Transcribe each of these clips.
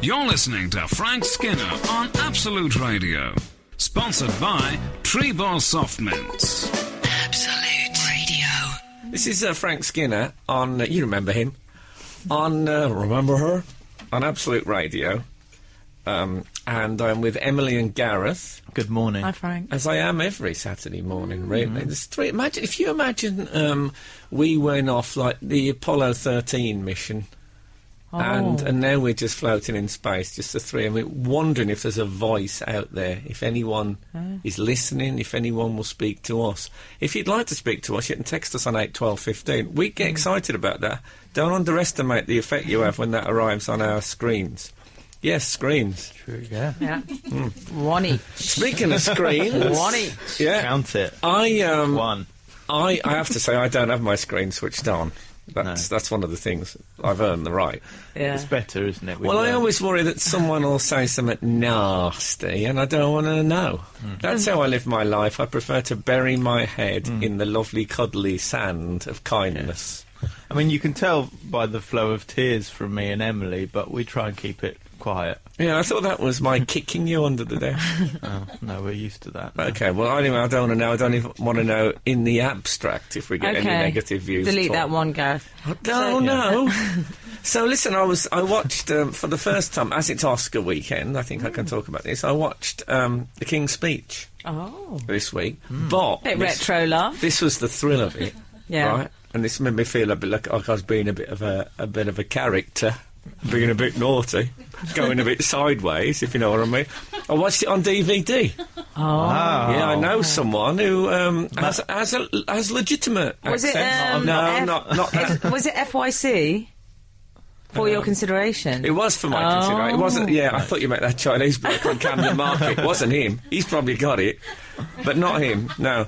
You're listening to Frank Skinner on Absolute Radio. Sponsored by Treebor Soft Mints. Absolute Radio. This is Frank Skinner on, you remember him, on, remember her? On Absolute Radio. And I'm with Emily and Gareth. Good morning. Hi, Frank. As I am every Saturday morning, really. There's three. If you imagine we went off like the Apollo 13 mission. Oh. And now we're just floating in space, just the three, and we're wondering if there's a voice out there, if anyone is listening, if anyone will speak to us. If you'd like to speak to us, you can text us on 81215. We get excited about that. Don't underestimate the effect you have when that arrives on our screens. Yes, screens. True, yeah. One each. Speaking of screens... One each. Yeah. Count it. One. I have to say, I don't have my screen switched on. That's one of the things. I've earned the right. Yeah. It's better, isn't it? Well, I always worry that someone will say something nasty and I don't want to know. That's how I live my life. I prefer to bury my head in the lovely, cuddly sand of kindness. I mean, you can tell by the flow of tears from me and Emily, but we try and keep it quiet. Yeah, I thought that was my kicking you under the desk. Oh, no, we're used to that now. Okay, well, anyway, I don't want to know. I don't even want to know in the abstract if we get any negative views. Delete that one, Gareth. No. So, listen, I watched, for the first time, as it's Oscar weekend, I think I can talk about this, I watched The King's Speech this week. But Bit retro love. This was the thrill of it, right? And this made me feel a bit like I was being a bit of a character, being a bit naughty, going a bit sideways, if you know what I mean. I watched it on DVD. Oh, wow. Yeah, I know someone who has legitimate was access. it? Not that. Was it FYC? For your consideration? It was for my consideration. It wasn't. Yeah, I thought you meant that Chinese bloke on Camden Market. It wasn't him. He's probably got it, but not him. No.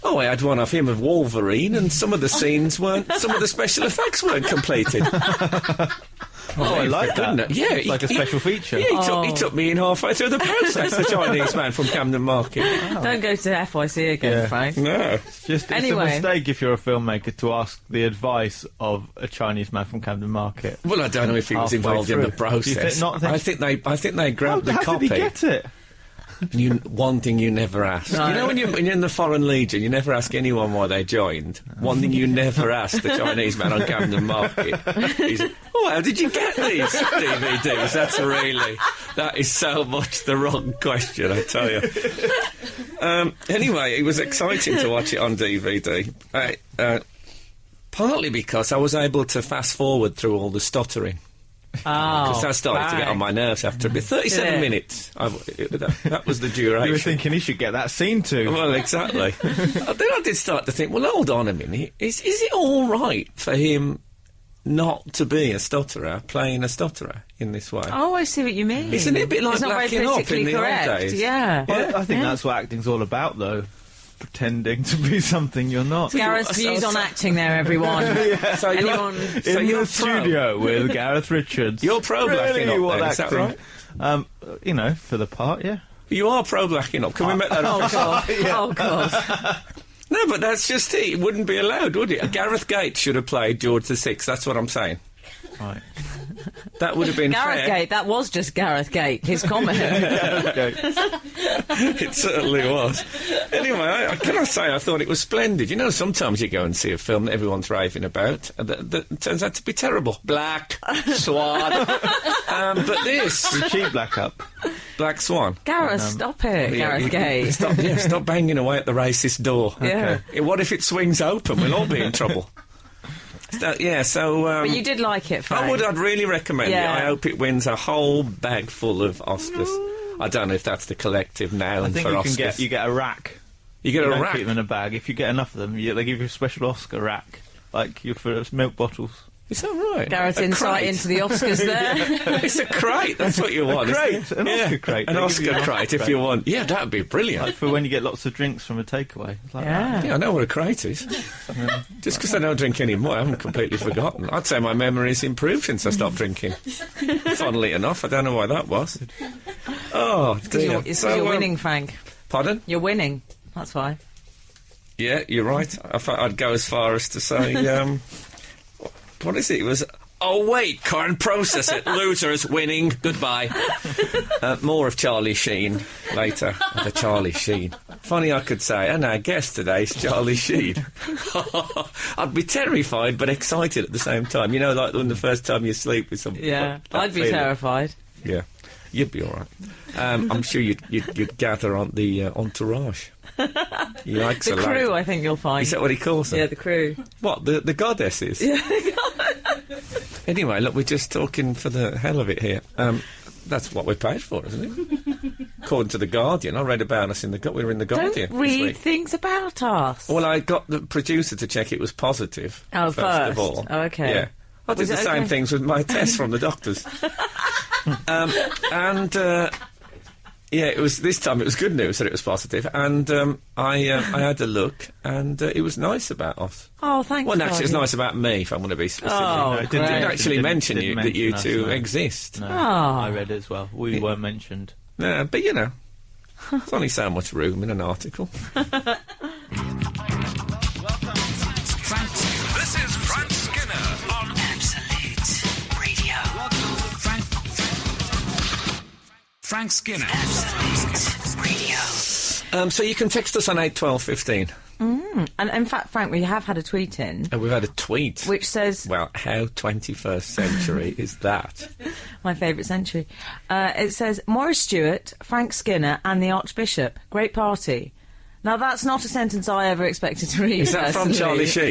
Oh, I had one of him of Wolverine, and some of the scenes weren't. Some of the special effects weren't completed. I like that. Yeah, it's like a special feature. Yeah, he took me in halfway through the process, the Chinese man from Camden Market. Don't go to FYC again, Frank. No. It's a mistake if you're a filmmaker to ask the advice of a Chinese man from Camden Market. Well, I don't know if he was involved in the process. I think they grabbed the copy. How did he get it? One thing you never ask. No. You know when you're in the Foreign Legion, you never ask anyone why they joined. One thing you never ask the Chinese man on Camden Market is, how did you get these DVDs? That is so much the wrong question, I tell you. Anyway, it was exciting to watch it on DVD. Partly because I was able to fast forward through all the stuttering. Because that started to get on my nerves after a bit. 37 minutes. That was the duration. You were thinking he should get that scene too. Well, exactly. Then I did start to think, well, hold on a minute. Is it all right for him not to be a stutterer, playing a stutterer in this way? Oh, I see what you mean. Isn't it a bit like blacking up in the correct. old days? Yeah. Well, I think that's what acting's all about, though. Pretending to be something you're not. Gareth's views on acting there, everyone. So you're in the studio with Gareth Richards. You're pro-blacking up then, is that right? For the part, yeah. You are pro-blacking up. Can we make that official? Oh, God. No, but that's just it. It wouldn't be allowed, would it? Gareth Gates should have played George VI. That's what I'm saying. Right. That would have been Gareth fair. Gate, that was just Gareth Gate, his comment. It certainly was. Anyway, can I say I thought it was splendid. You know, sometimes you go and see a film that everyone's raving about that turns out to be terrible. Black Swan. But this... You cheap Black up. Black Swan. Gareth, stop it, Gareth Gate. Stop banging away at the racist door. Yeah. Okay. What if it swings open? We'll all be in trouble. But you did like it, Frank. I'd really recommend it. I hope it wins a whole bag full of Oscars. I don't know if that's the collective noun for Oscars. You get a rack. You get a don't rack? Keep them in a bag. If you get enough of them, they give you a special Oscar rack, like for milk bottles. Is that right? Gareth's insight into the Oscars there. It's a crate, that's what you want. An Oscar crate. An Oscar crate if you want. Yeah, that'd be brilliant. Like for when you get lots of drinks from a takeaway. Like that. Yeah, I know what a crate is. Just because I don't drink anymore, I haven't completely forgotten. I'd say my memory's improved since I stopped drinking. Funnily enough, I don't know why that was. Oh, dear. It's you're winning, Frank. Pardon? You're winning, that's why. Yeah, you're right. I'd go as far as to say... what is it? It was Oh, wait, can't process it. Losers winning. Goodbye. More of Charlie Sheen later. The Charlie Sheen. Funny I could say, and our guest today is Charlie Sheen. I'd be terrified but excited at the same time. You know, like when the first time you sleep with someone. Yeah, that I'd be feeling. terrified. Yeah, you'd be all right. I'm sure you'd gather on the entourage. He likes The a crew, lad. I think you'll find. Is that what he calls them? Yeah, the crew. What, the goddesses? Yeah. Anyway, look, we're just talking for the hell of it here. That's what we're paid for, isn't it? According to The Guardian. I read about us in we were in The Guardian Don't this read week. things about us. Well, I got the producer to check it was positive. Oh, first of all. Oh, okay. Yeah. I did Was the it same okay? things with my test from the doctors. Yeah, it was this time. It was good news that it was positive, and I had a look, and it was nice about us. Oh, thanks. Well, actually, it's Guardian. nice about me, if I want to be specific. Oh, No, it great. Didn't actually mention didn't that you mention two us, no. exist. No, Oh. I read it as well. We weren't mentioned. Yeah, but you know, there's only so much room in an article. This is Frank Skinner on Absolute Radio. Frank Skinner. Absolute Radio. So you can text us on 81215. And in fact, Frank, we have had a tweet in And we've had a tweet. which says, Well, how 21st century is that? my favourite century, it says, Maurice Stewart, Frank Skinner and the Archbishop. Great party. Now, that's not a sentence I ever expected to read. Is that from personally. Charlie Sheen?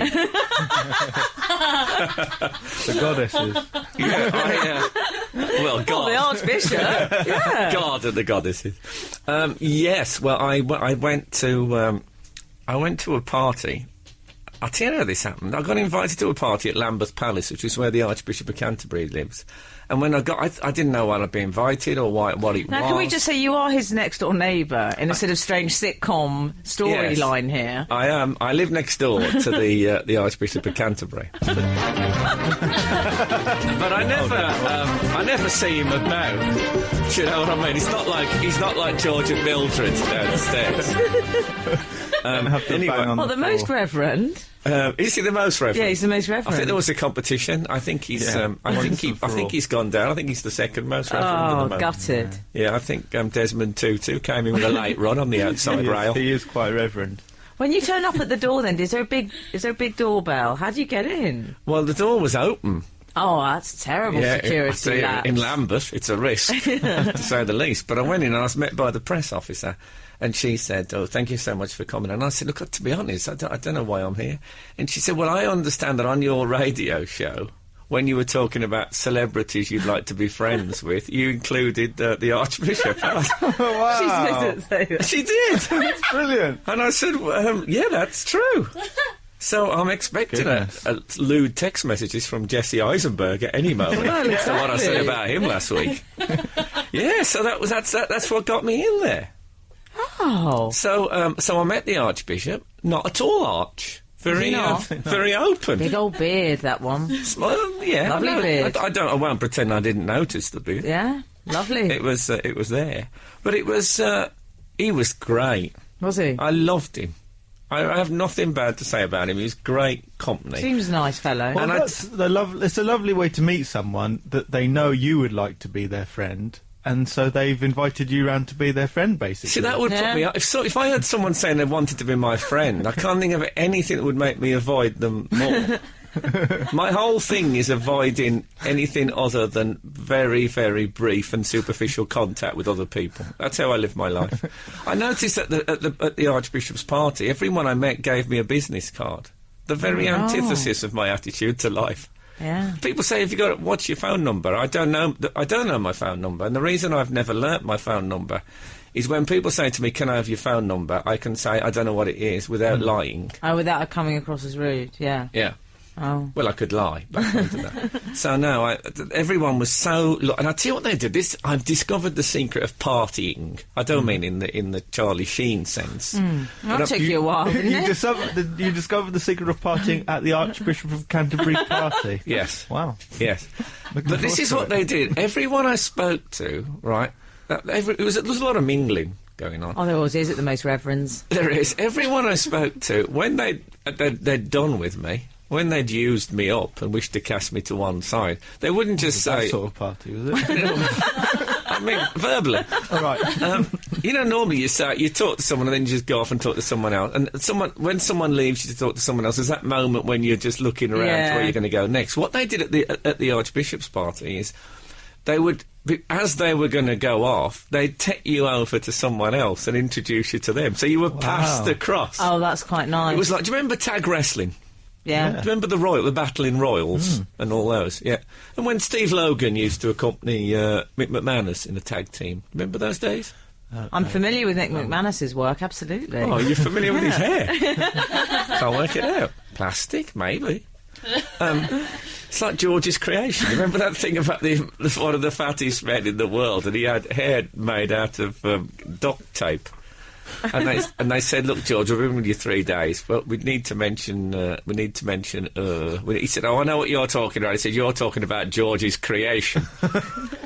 The goddesses. Yeah, well, Oh, God. the Archbishop. Yeah. God and the goddesses. Yes, well, I went to a party. I'll tell you how this happened. I got invited to a party at Lambeth Palace, which is where the Archbishop of Canterbury lives. And when I didn't know why I'd be invited or what it Now, was. can we just say you are his next-door neighbour in a sort of strange sitcom storyline here? I am. I live next door to the Archbishop of Canterbury, but I never see him about. Do you know what I mean? He's not like George and Mildred downstairs. Have to Anyway. bang on Well, the most floor. reverend. Is he the most reverend? Yeah, he's the most reverend. I think there was a competition. I think he's. Yeah. I think for all. he's gone down. I think he's the second most reverend at the Oh, moment. gutted. Yeah, I think Desmond Tutu came in with a late run on the outside rail. He is quite reverend. When you turn up at the door, then is there a big doorbell? How do you get in? Well, the door was open. Oh, that's terrible I security. tell you, lapse. in Lambeth, it's a risk, to say the least. But I went in and I was met by the press officer, and she said, "Oh, thank you so much for coming." And I said, "Look, to be honest, I don't know why I'm here." And she said, "Well, I understand that on your radio show, when you were talking about celebrities you'd like to be friends with, you included the Archbishop." And She didn't say that. she did. That's brilliant. And I said, "Yeah, that's true." So I'm expecting a lewd text messages from Jesse Eisenberg at any moment Well, after what I said exactly. about him last week. Yeah, so that's what got me in there. Oh. So I met the Archbishop, not at all arch, very not? very open. Big old beard, that one. Well, yeah, Lovely I know. beard. I won't pretend I didn't notice the beard. Yeah, lovely. It was there, but he was great. Was he? I loved him. I have nothing bad to say about him. He was great company. Seems a nice fellow. Well, And it's a lovely way to meet someone that they know you would like to be their friend, and so they've invited you round to be their friend, basically. See, that would Yeah. put me up. If I had someone saying they wanted to be my friend, I can't think of anything that would make me avoid them more. My whole thing is avoiding anything other than very, very brief and superficial contact with other people. That's how I live my life. I noticed at the Archbishop's party, everyone I met gave me a business card. The very antithesis of my attitude to life. Yeah. People say, "Have you got? What's your phone number?" I don't know. I don't know my phone number, and the reason I've never learnt my phone number is when people say to me, "Can I have your phone number?" I can say, "I don't know what it is," without lying. Oh, without it coming across as rude, yeah. Yeah. Oh. Well, I could lie back onto that. So no, everyone was so. And I tell you what they did. I've discovered the secret of partying. I don't mean in the Charlie Sheen sense. That took you a while, didn't it? You discovered the secret of partying at the Archbishop of Canterbury party. Yes. Wow. Yes. Looking But this forward is to what it. they did. Everyone I spoke to, right? There was a lot of mingling going on. Oh, there always is at the most reverends. There is. Everyone I spoke to, when they'd done with me, when they'd used me up and wished to cast me to one side, they wouldn't just That say... sort of party, was it? I mean, verbally. All right. You know, normally you talk to someone and then you just go off and talk to someone else. And when someone leaves you to talk to someone else, there's that moment when you're just looking around to where you're going to go next. What they did at the Archbishop's party is they would, as they were going to go off, they'd take you over to someone else and introduce you to them. So you were passed across. Oh, that's quite nice. It was like, do you remember tag wrestling? Yeah. Do you remember the Battling Royals and all those? Yeah. And when Steve Logan used to accompany Mick McManus in the tag team, remember those days? I'm familiar with Mick McManus's work, absolutely. Oh, you're familiar with his hair? Can't work it out. Plastic, maybe. It's like George's creation. Remember that thing about one of the fattest men in the world, and he had hair made out of duct tape? And they said, "Look, George, we've been with you 3 days, but we need to mention. He said, "Oh, I know what you're talking about." He said, "You're talking about George's creation."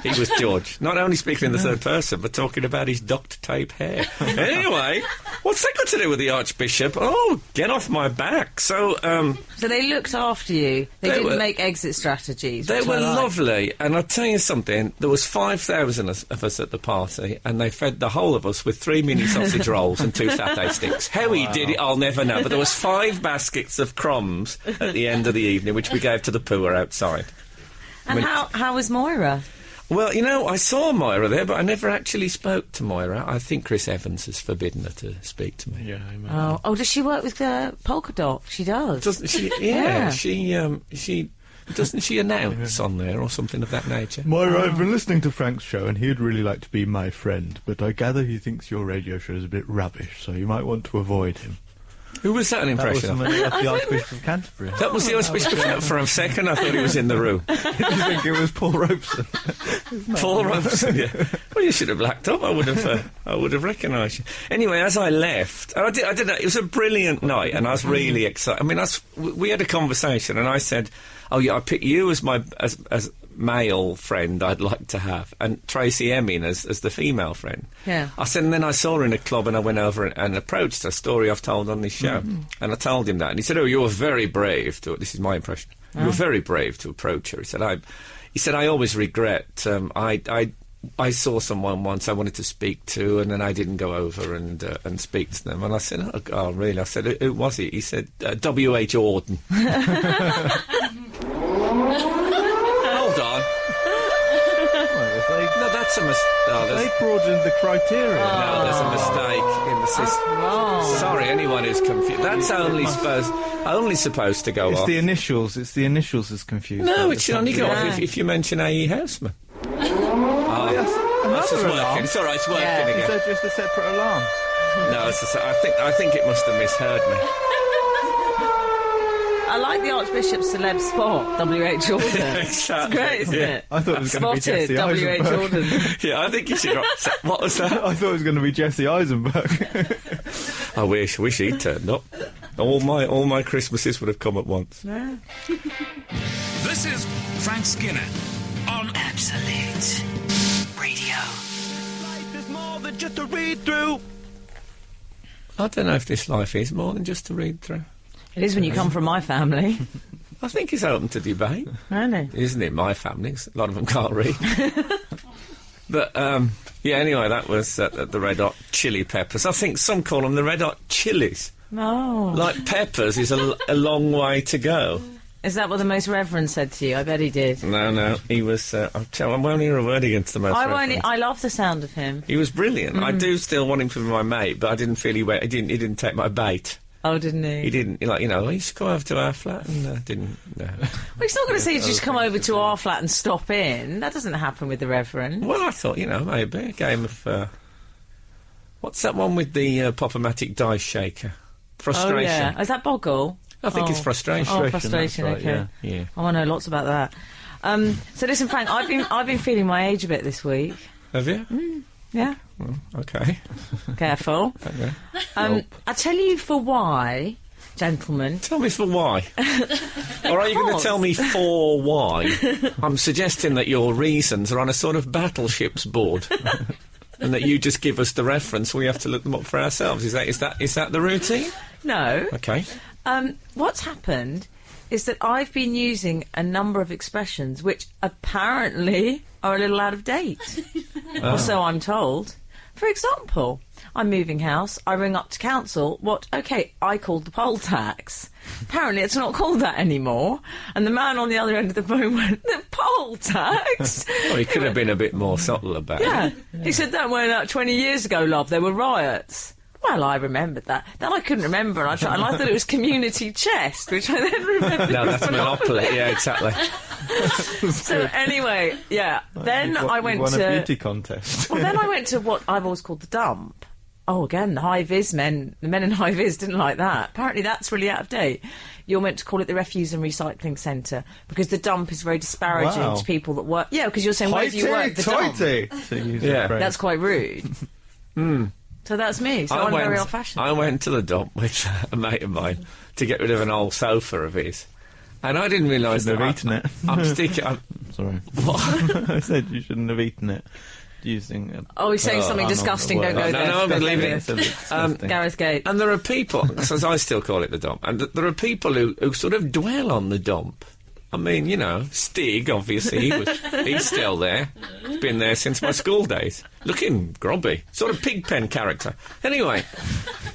He was George, not only speaking in the third person, but talking about his duct tape hair. Anyway, what's that got to do with the Archbishop? Oh, get off my back! So they looked after you. They didn't make exit strategies. They were lovely, and I'll tell you something. There was 5,000 of us at the party, and they fed the whole of us with 3 mini sausage rolls and 2 satay sticks. How he did it, I'll never know. But there was 5 baskets of crumbs at the end of the evening, which we gave to the poor outside. And how was Moira? Well, you know, I saw Moira there, but I never actually spoke to Moira. I think Chris Evans has forbidden her to speak to me. Yeah, I imagine. Oh, does she work with Polka Dot? She does. Doesn't she? Yeah, she doesn't she announce on there or something of that nature? Moira, I've been listening to Frank's show, and he'd really like to be my friend, but I gather he thinks your radio show is a bit rubbish, so you might want to avoid him. Who was that an impression of? That was the Archbishop of Canterbury. That was the Archbishop. For a second, I thought he was in the room. You think it was Paul Robeson? Paul Robeson, yeah. Well, you should have blacked up. I would have recognised you. Anyway, as I left, and I did. It was a brilliant night, and I was really excited. I mean, we had a conversation, and I said, "Oh yeah, I picked you as my as male friend I'd like to have, and Tracy Emin as the female friend." Yeah. I said, and then I saw her in a club, and I went over and approached her, story I've told on this show, and I told him that, and he said, "Oh, you were very brave to." This is my impression. You were very brave to approach her. He said, I always regret. I saw someone once I wanted to speak to, and then I didn't go over and speak to them. And I said, "Oh, really?" I said, "Who was he?" He said, W.H. Auden. Hold on. No, that's a mistake. They broadened the criteria. No, there's a mistake in the system. Sorry, anyone who's confused. That's only supposed to go It's off. the initials. It's the initials that's confused. No, it should only go off if you mention A.E. Houseman. That's just working. It's all right, it's working again. Is that just a separate alarm? No, I think it must have misheard me. I like the Archbishop's celeb spot, W.H. Auden. Exactly. It's great, isn't it? I thought it was going to be Spotted, Jesse W.H. Eisenberg. Auden. Yeah, I think you should. What was that? I thought it was going to be Jesse Eisenberg. I wish he'd turned up. All my Christmases would have come at once. Yeah. This is Frank Skinner on Absolute Radio. Life is more than just a read-through. I don't know if this life is more than just to read through. It is when you come from my family. I think it's open to debate. Really? Isn't it? My family, 'cause a lot of them can't read. But, yeah, anyway, that was the Red Hot Chili Peppers. I think some call them the Red Hot Chilies. No. Like peppers is a long way to go. Is that what the Most Reverend said to you? I bet he did. No, he was... I won't hear a word against the Most Reverend. I love the sound of him. He was brilliant. I do still want him to be my mate, but I didn't feel he didn't take my bait. Oh, didn't he? He didn't, he used to come over to our flat and didn't... No. Well, he's not going to say just come over to our flat and stop in. That doesn't happen with the Reverend. Well, I thought, maybe a game of... what's that one with the Pop-O-Matic dice shaker? Frustration. Oh, yeah. Is that Boggle? I think it's frustration. Oh, frustration, right, okay. Yeah. I want to know lots about that. So listen, Frank, I've been feeling my age a bit this week. Have you? Yeah. Well, okay. Careful. Okay. I tell you for why, gentlemen. Tell me for why. Or are you going to tell me for why? I'm suggesting that your reasons are on a sort of battleships board. And that you just give us the reference, we have to look them up for ourselves. Is that the routine? No. Okay. What's happened is that I've been using a number of expressions which apparently are a little out of date. Or so I'm told. For example, I'm moving house, I ring up to council, I called the poll tax. Apparently it's not called that anymore. And the man on the other end of the phone went, the poll tax? Well, he could have been a bit more subtle about it. Yeah. He said that went out 20 years ago, love, there were riots. Well, I remembered that. Then I couldn't remember, and I thought it was community chest, which I then remembered. No, that's Monopoly. Yeah, exactly. So anyway, yeah. Then I went won to a beauty contest. Well, then I went to what I've always called the dump. Oh, again, the high-vis men. The men in high-vis didn't like that. Apparently that's really out of date. You're meant to call it the refuse and recycling centre because the dump is very disparaging to people that work. Yeah, because you're saying, where do you work? The dump. Yeah. That's quite rude. So that's me. So I'm very old-fashioned. I went to the dump with a mate of mine to get rid of an old sofa of his. And I didn't realise that I've eaten it. Sorry. What? I said you shouldn't have eaten it. Using he's saying something disgusting. Don't go there. No, I'm leaving it. Gareth Gate. And there are people, as I still call it the dump, and there are people who sort of dwell on the dump. I mean, you know, Stig, obviously, he's still there. He's been there since my school days. Looking grubby. Sort of Pigpen character. Anyway,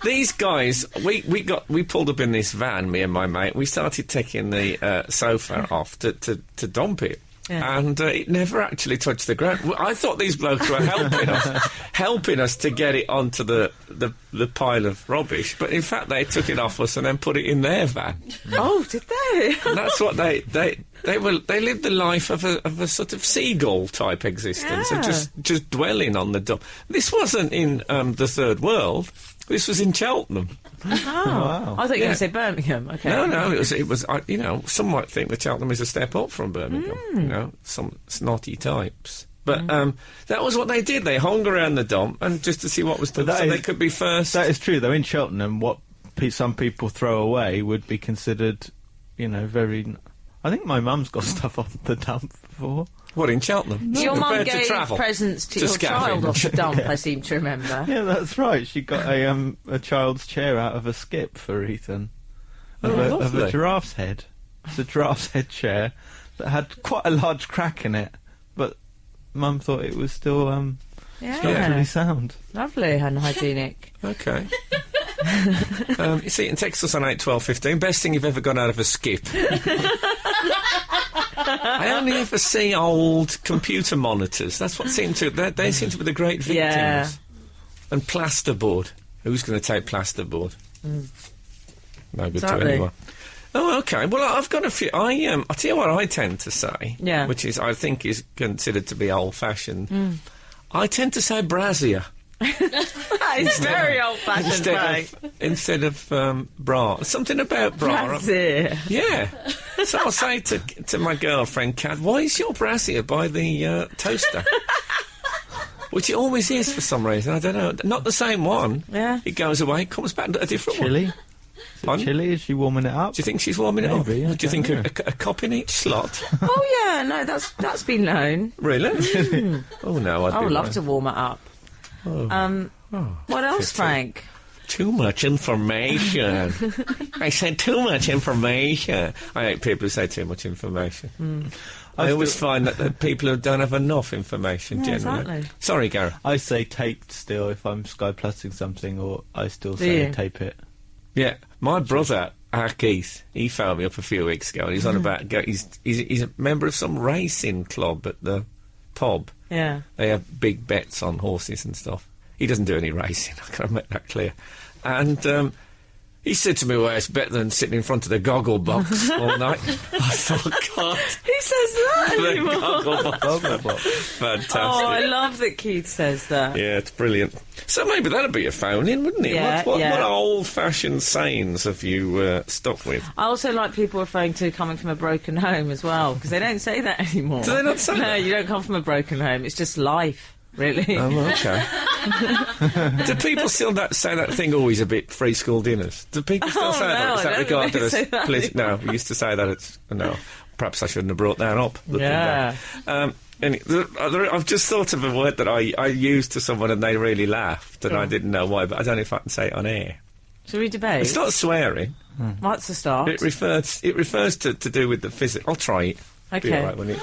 these guys, we pulled up in this van, me and my mate. We started taking the sofa off to dump it. Yeah. And it never actually touched the ground. I thought these blokes were helping us to get it onto the pile of rubbish. But in fact, they took it off us and then put it in their van. Oh, did they? And that's what they lived the life of a sort of seagull type existence, and just dwelling on the dump. This wasn't in the third world. This was in Cheltenham. Oh, wow. I thought you were going to say Birmingham. Okay. No, it was. You know, some might think that Cheltenham is a step up from Birmingham. You know, some snotty types. But that was what they did. They hung around the dump and just to see what was done, so they could be first. That is true, though. In Cheltenham, what some people throw away would be considered, you know, very. I think my mum's got stuff on the dump before. What, in Cheltenham? Your mum gave presents to your child off the dump, I seem to remember. Yeah, that's right. She got a child's chair out of a skip for Ethan. Of a giraffe's head. It's a giraffe's head chair that had quite a large crack in it, but Mum thought it was still structurally sound. Lovely and hygienic. Okay. You see, and text us on 8 12 15. Best thing you've ever got out of a skip. I only ever see old computer monitors. That's what seem to... They seem to be the great victims. Yeah. And plasterboard. Who's going to take plasterboard? No good to anyone. Oh, OK. Well, I've got a few... I'll tell you what I tend to say, which is, I think, is considered to be old-fashioned. I tend to say brassiere. It's very old-fashioned, instead of bra. Something about bra. Brassiere. Yeah. So I'll say to my girlfriend, Kat, why is your brassiere by the toaster? Which it always is for some reason. I don't know. Not the same one. Yeah. It goes away, comes back a different one. Chilli? Chilli? Is she warming it up? Do you think she's warming it up? Yeah, do you think a cup in each slot? Oh, yeah. No, that's been known. Really? Oh, no. I would love to warm it up. What else, Frank? Too much information. I said too much information. I hate people who say too much information. I always find that people who don't have enough information, generally. Exactly. Sorry, Gareth. I say taped still if I'm Sky Plusing something, or I still say tape it. Yeah, my brother, Keith, he phoned me up a few weeks ago, and he's on about... He's a member of some racing club at the pub. Yeah. They have big bets on horses and stuff. He doesn't do any racing, I can make that clear. And he said to me, well, it's better than sitting in front of the goggle box all night. I thought, God. Who says that anymore? Goggle box. Fantastic. Oh, I love that Keith says that. Yeah, it's brilliant. So maybe that'd be a phone-in, wouldn't it? Yeah, what old-fashioned sayings have you stuck with? I also like people referring to coming from a broken home as well, because they don't say that anymore. Do they not say that? No, you don't come from a broken home. It's just life. Really? Oh, okay. Do people still say that thing, always a bit free school dinners? Do people still say that? Is that regarded as... No, we used to say that. No, perhaps I shouldn't have brought that up. Yeah. I've just thought of a word that I used to someone and they really laughed, and I didn't know why, but I don't know if I can say it on air. Shall we debate? It's not swearing. That's the start. It refers to do with the physics. I'll try it. Okay. Be all right, won't it?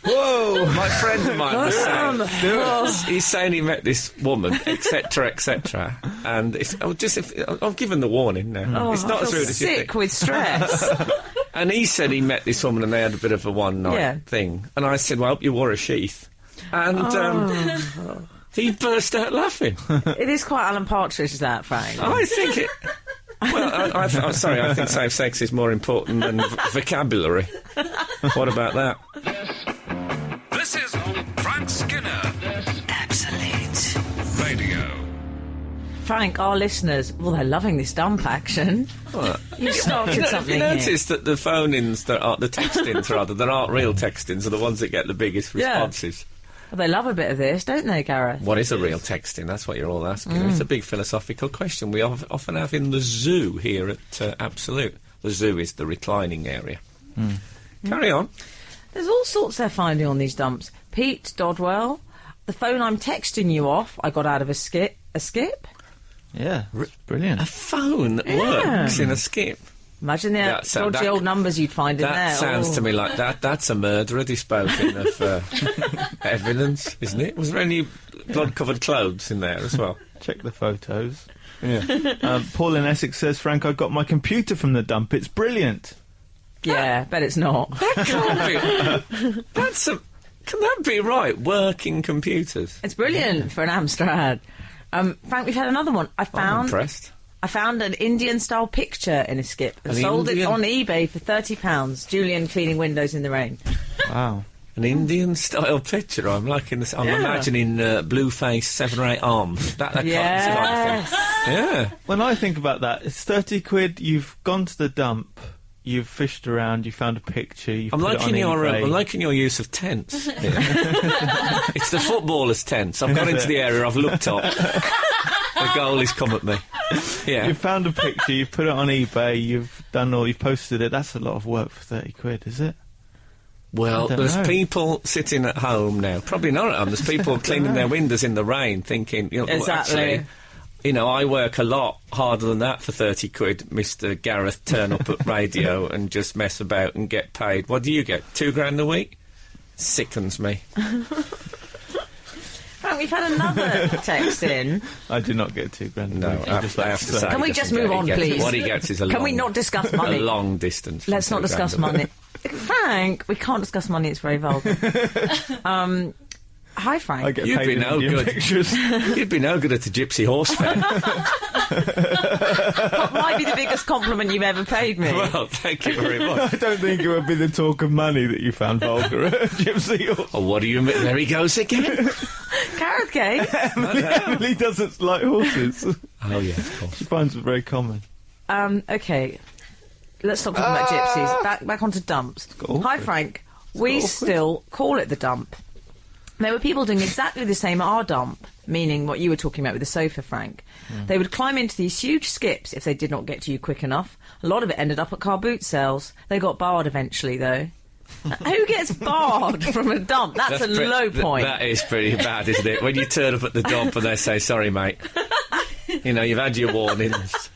Whoa! My friend of mine was saying, he's saying he met this woman, etc., and I've given the warning now. It's not as rude as you think. Sick with stress. And he said he met this woman and they had a bit of a one-night thing. And I said, well, I hope you wore a sheath. And he burst out laughing. It is quite Alan Partridge, that, Frank. I think it... Well, I'm sorry, I think safe sex is more important than vocabulary. What about that? This is Frank Skinner. Absolute Radio. Frank, our listeners, well, they're loving this dump action. What? You've started Have something you here. noticed that the phone-ins, that aren't real text-ins, are the ones that get the biggest responses? Well, they love a bit of this, don't they, Gareth? What is a real texting? That's what you're all asking. It's a big philosophical question we often have in the zoo here at Absolute. The zoo is the reclining area. Carry on. There's all sorts they're finding on these dumps. Pete Dodwell, the phone I'm texting you off, I got out of a skip. Yeah, brilliant. A phone that works in a skip. Imagine the dodgy old numbers you'd find in there. That sounds to me like that's a murderer disposing of evidence, isn't it? Was there any blood-covered clothes in there as well? Check the photos. Yeah. Paul in Essex says, Frank, I got my computer from the dump. It's brilliant. Yeah, bet it's not. That can't be. Can that be right? Working computers. It's brilliant for an Amstrad. Frank, we've had another one. I'm impressed. I found an Indian-style picture in a skip and sold it on eBay for £30. Julian cleaning windows in the rain. Wow. An Indian-style picture. I'm liking this. I'm imagining blue-faced 7 or 8 arms. That kind of thing. Yeah. When I think about that, it's 30 quid, you've gone to the dump, you've fished around, you found a picture, you've put it on eBay. I'm liking your use of tents. It's the footballers' tents. I've gone into the area, I've looked up. The goalie's come at me. Yeah. You've found a picture, you've put it on eBay, you've posted it. That's a lot of work for 30 quid, is it? Well, there's people sitting at home now. Probably not at home. There's people cleaning their windows in the rain thinking, Exactly. I work a lot harder than that for 30 quid, Mr. Gareth, turn up at radio and just mess about and get paid. What do you get? $2,000 a week? Sickens me. Frank, we've had another text in. I do not get $2,000. No, I have to say. Can we just move on, please? What he gets is Can we not discuss money? A long distance. Let's not discuss money. Frank, we can't discuss money, it's very vulgar. Hi, Frank. I get paid in Indian pictures. You'd be no good at a gypsy horse fair. That might be the biggest compliment you've ever paid me. Well, thank you very much. I don't think it would be the talk of money that you found vulgar at gypsy horse. Oh, what do you mean? There he goes again. Carrot cake. Emily doesn't like horses. Oh, yeah, of course. She finds it very common. Okay. Let's stop talking about gypsies. Back onto dumps. Hi, Frank. We still call it the dump. There were people doing exactly the same at our dump, meaning what you were talking about with the sofa, Frank. They would climb into these huge skips if they did not get to you quick enough. A lot of it ended up at car boot sales. They got barred eventually, though. Who gets barred from a dump? That's a low point. That is pretty bad, isn't it? When you turn up at the dump and they say, sorry, mate. You've had your warnings.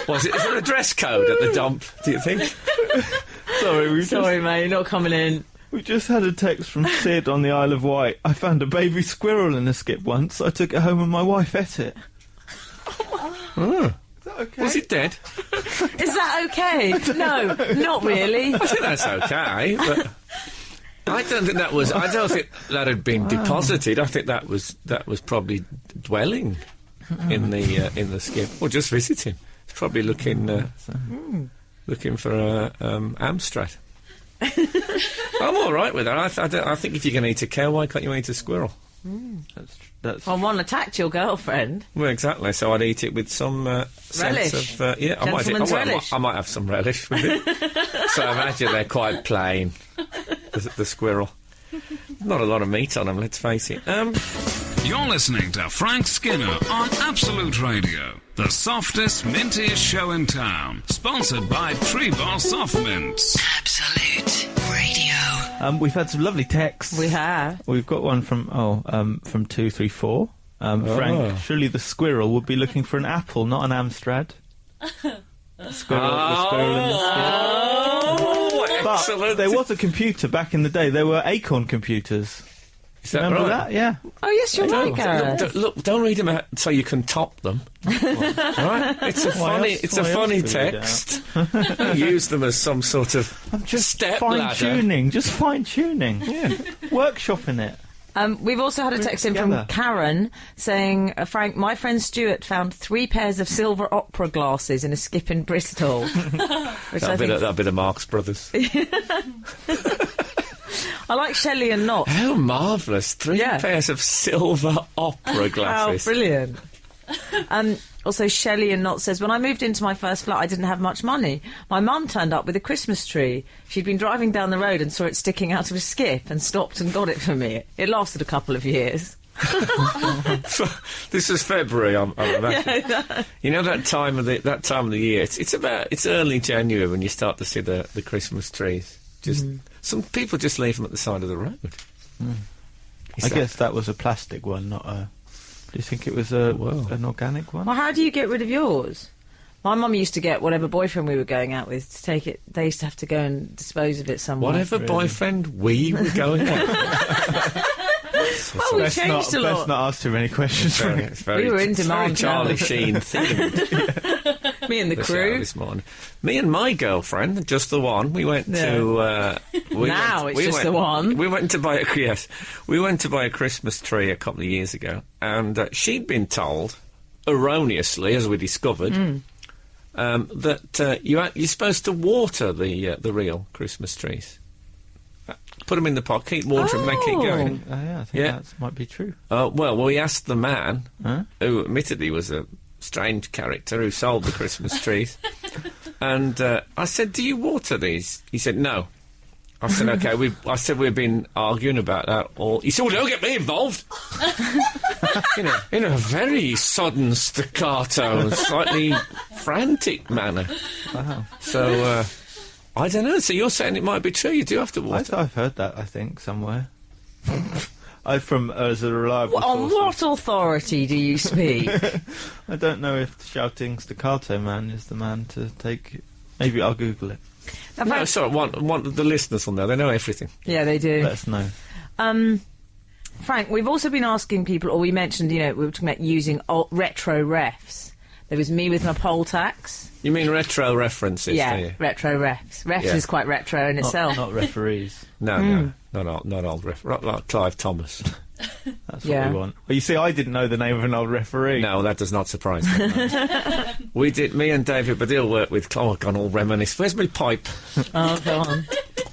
Is there a dress code at the dump, do you think? Sorry, mate, you're not coming in. We just had a text from Sid on the Isle of Wight. I found a baby squirrel in a skip once. I took it home and my wife ate it. Oh. Is that okay? Was it dead? Is that okay? No, not really. I think that's okay, but I don't think that was. I don't think that had been deposited. I think that was probably dwelling in the skip or just visiting. It's probably looking for a Amstrad. I'm all right with that. I think if you're going to eat a cow, why can't you eat a squirrel? That's Well, one attacked your girlfriend. Well, exactly. So I'd eat it with some relish. sense of Gentleman's relish. I might have some relish with it. So I imagine they're quite plain. The squirrel. Not a lot of meat on them. Let's face it. You're listening to Frank Skinner on Absolute Radio, the softest, mintiest show in town. Sponsored by Tree Bar Soft Mints. Absolute Radio. We've had some lovely texts. We have. We've got one from 234. Frank, surely the squirrel would be looking for an apple, not an Amstrad. The squirrel in the skip. Oh, But excellent. there was a computer back in the day. There were Acorn computers. Is that Remember right? that? Yeah. Oh, yes, you're right, Gareth. Look, don't read them out so you can top them. Right? It's a funny Why else text. Use them as some sort of I'm just step ladder. fine-tuning. Just fine-tuning. Yeah. Workshopping it. We've also had a text in from Karen saying, Frank, my friend Stuart found 3 pairs of silver opera glasses in a skip in Bristol. Which That'd be the Marx Brothers. I like Shelley and Knott. How marvellous. 3 pairs of silver opera glasses. How brilliant. Also, Shelley and Knott says, when I moved into my first flat, I didn't have much money. My mum turned up with a Christmas tree. She'd been driving down the road and saw it sticking out of a skip and stopped and got it for me. It lasted a couple of years. This is February, I'm imagining. Yeah, you know that time of the year. It's early January when you start to see the Christmas trees. Some people just leave them at the side of the road. I guess that was a plastic one, not a... Do you think it was an organic one? Well, how do you get rid of yours? My mum used to get whatever boyfriend we were going out with to take it. They used to have to go and dispose of it somewhere. Whatever boyfriend we were going out with. Well, we changed a lot. Let's not ask too many questions. We were in demand. It's very Charlie Sheen themed. Me and the crew. This morning. Me and my girlfriend, just the one. We went to. The one. We went to buy We went to buy a Christmas tree a couple of years ago, and she'd been told, erroneously, as we discovered, that you're supposed to water the real Christmas trees. Put them in the pot, keep watering them, they keep going. I think that might be true. Well, we asked the man, who admittedly was a strange character who sold the Christmas trees, and I said, "Do you water these?" He said, "No." I said, "Okay." We've been arguing about that all. He said, "Well, don't get me involved." in a very sudden, staccato, slightly frantic manner. Wow. So. I don't know. So you're saying it might be true? You do have to water. I've heard that. I think somewhere. From as a reliable. On what authority do you speak? I don't know if shouting staccato man is the man to take. Maybe I'll Google it. No, sorry. One of the listeners will know. They know everything. Yeah, they do. Let us know. Frank, we've also been asking people, or we mentioned, we were talking about using retro refs. There was me with my poll tax. You mean retro references? Yeah, retro refs. Refs is quite retro in itself. Not referees. No, not old ref. Like Clive Thomas. That's what we want. Well, you see, I didn't know the name of an old referee. No, that does not surprise me. Me and David Baddiel worked with... Oh, I've gone all reminisce. Where's my pipe? Oh, go on.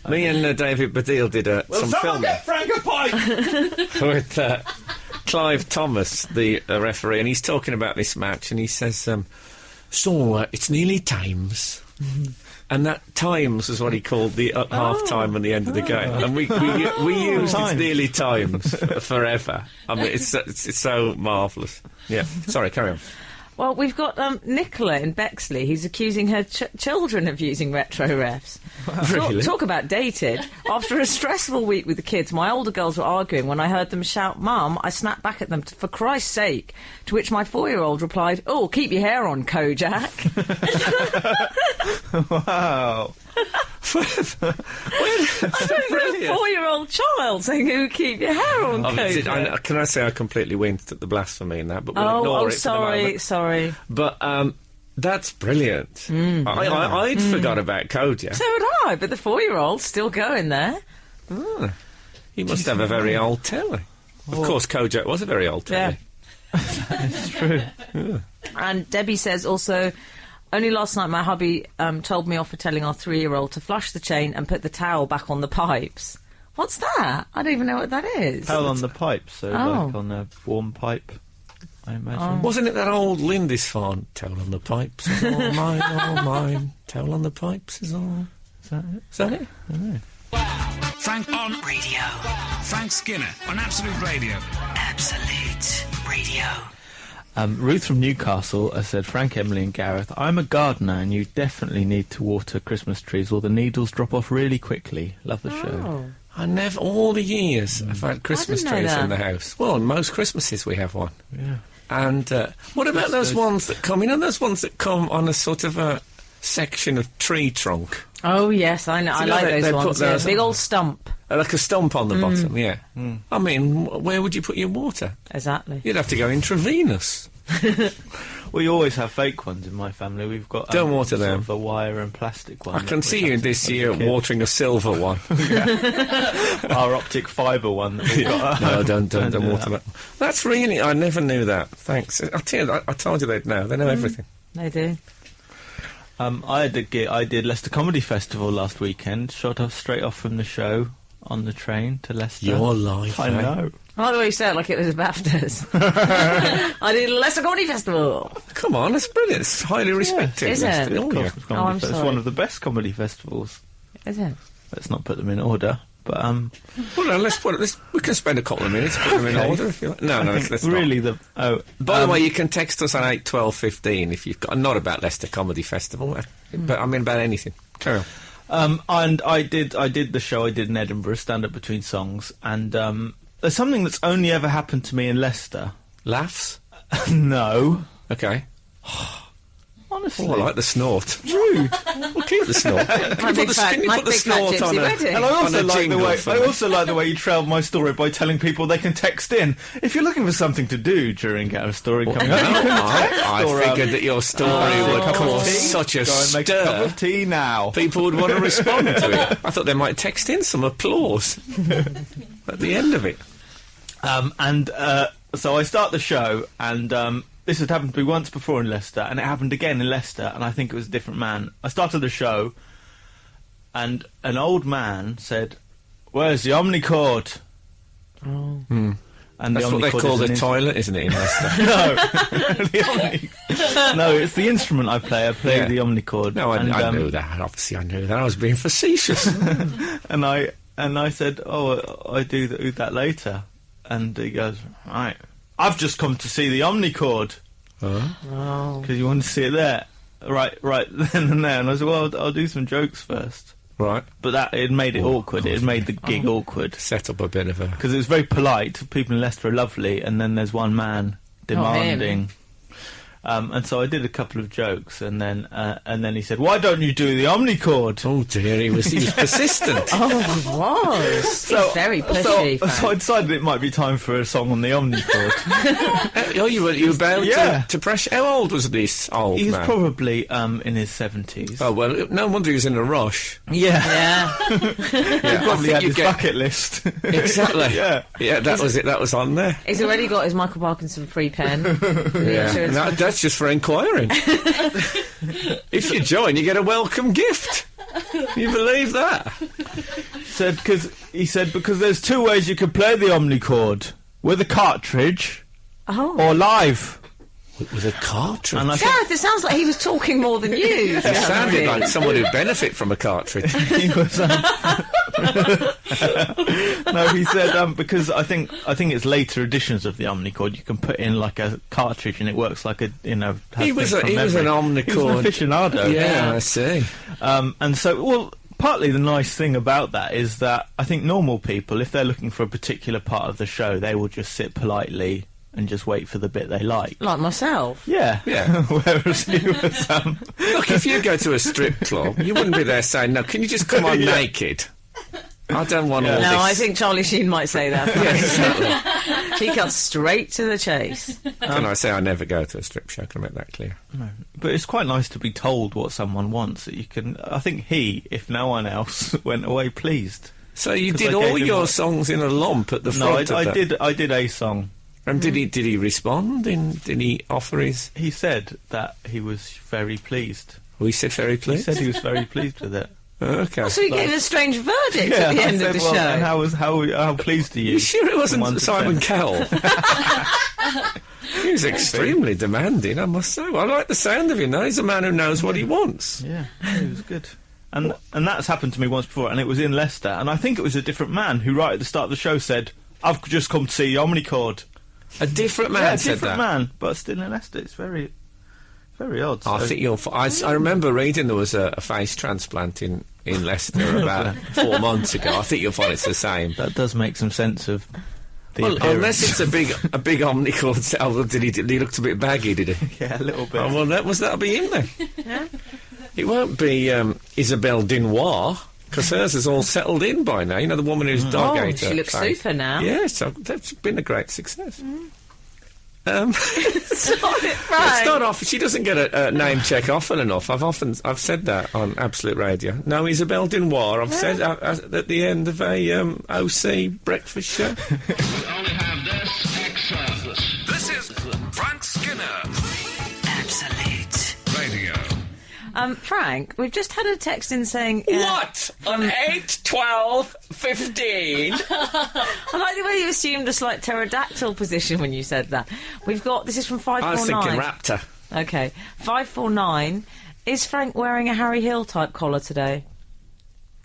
Me and David Baddiel did some filming. Get Frank a pipe! With Clive Thomas, the referee, and he's talking about this match, and he says... it's nearly times. And that times is what he called the half-time and the end of the game. And we used it's nearly times forever. I mean, it's so marvellous. Yeah, sorry, carry on. Well, we've got Nicola in Bexley who's accusing her children of using retro refs. Wow. Really? Talk about dated. After a stressful week with the kids, my older girls were arguing. When I heard them shout, "Mum," I snapped back at them, "For Christ's sake," to which my 4-year-old replied, "Oh, keep your hair on, Kojak." Wow. A 4-year-old child saying, "Oh, keep your hair on, Kojak." Can I say I completely winced at the blasphemy in that, but we'll ignore it for the moment. Sorry. But that's brilliant. I'd forgot about Kojak. So would I, but the 4-year-old's still going there. Oh, he must have a very old telly. Of course, Kojak was a very old telly. Yeah. It's true. Yeah. And Debbie says also, only last night my hubby told me off for telling our 3-year-old to flush the chain and put the towel back on the pipes. What's that? I don't even know what that is. Towel on the pipe, so like on a warm pipe, I imagine. Wasn't it that old Lindisfarne? Towel on the pipes is all mine, all mine. Towel on the pipes is all... Is that it? Is that it? I don't know. Frank on radio. Frank Skinner on Absolute Radio. Absolute Radio. Ruth from Newcastle has said, Frank, Emily and Gareth, I'm a gardener and you definitely need to water Christmas trees or the needles drop off really quickly. Love the show. I never, all the years, I've had Christmas trees in the house. Well, on most Christmases we have one. Yeah. And what about those ones that come, those ones that come on a sort of a section of tree trunk. Oh, yes, I know. I like those ones. Put Yeah. Big old stump. Like a stump on the bottom, yeah. I mean, where would you put your water? Exactly. You'd have to go intravenous. We always have fake ones in my family. We've got Don't water sort them. of a wire and plastic one. I can which see you this year as a kid. watering a silver one. Our optic fibre one. That we've got. No, don't do water that. That's really... I never knew that. Thanks. I tell you, I told you they'd know. They know everything. They do. I did Leicester Comedy Festival last weekend. Shot off straight off from the show on the train to Leicester. Your life, I eh? know. I like the way you say it like it was BAFTAs. I did Leicester Comedy Festival. Come on, that's brilliant. It's highly respected. is it? Leicester. Oh, yeah. I'm It's sorry. one of the best comedy festivals. Is it? Let's not put them in order, but Well, no, we can spend a couple of minutes putting them in Okay. order if you like. No, I think let's really not. By the way, you can text us on 81215 if you've got... Not about Leicester Comedy Festival, but I mean about anything. Carry on. and I did the show I did in Edinburgh, stand up between songs, and there's something that's only ever happened to me in Leicester. Laughs? No, Okay. honestly. Oh, I like the snort. Rude. Well, keep the snort. My big fat, Can you my put the big fat snort on gypsy a... wedding. And I also On a like the jingle way for me. you trailed my story by telling people they can text in. If you're looking for something to do during Gareth's story coming up, you can text I or, figured that your story would cup of cause tea. such a Go and make a cup stir. of tea now. People would want to respond to it. I thought they might text in some applause at the end of it. So I start the show, and this had happened to me once before in Leicester, and it happened again in Leicester, and I think it was a different man. I started the show, and an old man said, "Where's the omnicord?" Oh. And That's the what they omnicord call is the an toilet, isn't it, in Leicester? No, no, it's the instrument I play. I play Yeah. the omnicord. No, I and, knew that. Obviously, I knew that. I was being facetious. And I said, "Oh, I do that later." And he goes, "Right, I've just come to see the omnicord Oh. because you want to see it there, right then and there." And I said, "Well, I'll do some jokes first." Right. But it made it awkward. It made the gig awkward Set up a bit of a... because it was very polite. People in Leicester are lovely, and then there's one man demanding. And so I did a couple of jokes, and then he said, "Why don't you do the omnicord?" Oh, dear, he was persistent. Oh, he was. He's very pushy. So I decided it might be time for a song on the omnicord. Oh, you were about Yeah. to press... How old was this old He's man? probably in his 70s. Oh, well, no wonder he was in a rush. Yeah. Yeah. Yeah, Probably had you his bucket list. Exactly. Yeah. Yeah, that was it. That was on there. He's already got his Michael Parkinson free pen. Yeah. And that's just for inquiring. If you join, you get a welcome gift. You believe that? He said because there's two ways you can play the omnicord: with a cartridge Oh. or live. With a cartridge. And I said, Gareth, it sounds like he was talking more than you. It sounded like someone who'd benefit from a cartridge. he was, no, he said because I think it's later editions of the omnicord. You can put in like a cartridge and it works like a has He was things from an memory. omnicord. He was an aficionado. Yeah, I see. And so, well, partly the nice thing about that is that I think normal people, if they're looking for a particular part of the show, they will just sit politely and just wait for the bit they like. Like myself. Yeah. Yeah. Whereas he was, Look, if you go to a strip club, you wouldn't be there saying, "No, can you just come on naked? I don't want all No, this." I think Charlie Sheen might say that. Yeah, exactly. He cuts straight to the chase. Can I say I never go to a strip show? Can I make that clear? but it's quite nice to be told what someone wants. That you can. I think he, if no one else, went away pleased. So you 'Cause did I all gave him your what- songs in a lump at the No, front of I that? did a song. And did he respond? Did he offer his... He said that he was very pleased. We said very He pleased? said he was very pleased with it. Okay. So he gave a strange verdict at the I end said, of the well, show. And how pleased are you? You sure it wasn't 1 to Simon 10? Cowell? He was extremely demanding, I must say. I like the sound of him, though. He's a man who knows what he wants. Yeah, it was good. And that's happened to me once before, and it was in Leicester. And I think it was a different man who, right at the start of the show, said, "I've just come to see Omnicord." A different man Yeah, a said different that. man, but still in Leicester. It's very, very odd. I So- think you'll... I remember reading there was a face transplant in Leicester about 4 months ago. I think you'll find it's the same. that does make some sense of the Well, appearance. unless it's a big omnicord. Oh, did he looked a bit baggy, did he? Yeah, a little bit. Oh, well, that'll be him then. It won't be Isabelle Dinoir, because hers is all settled in by now. You know, the woman who's dog ate her she looks face. super now. Yeah, so that's been a great success. Stop it, Frank. Let's start off. She doesn't get a name check often enough. I've said that on Absolute Radio. No, Isabelle Dinoir. I've said at the end of a OC breakfast show. We only have this excerpt. This is Frank Skinner. Absolute Radio. Frank, we've just had a text in saying... What? On 8, 12, 15? I like the way you assumed a slight pterodactyl position when you said that. We've got... This is from 549. I was thinking raptor. OK. 549. Is Frank wearing a Harry Hill type collar today?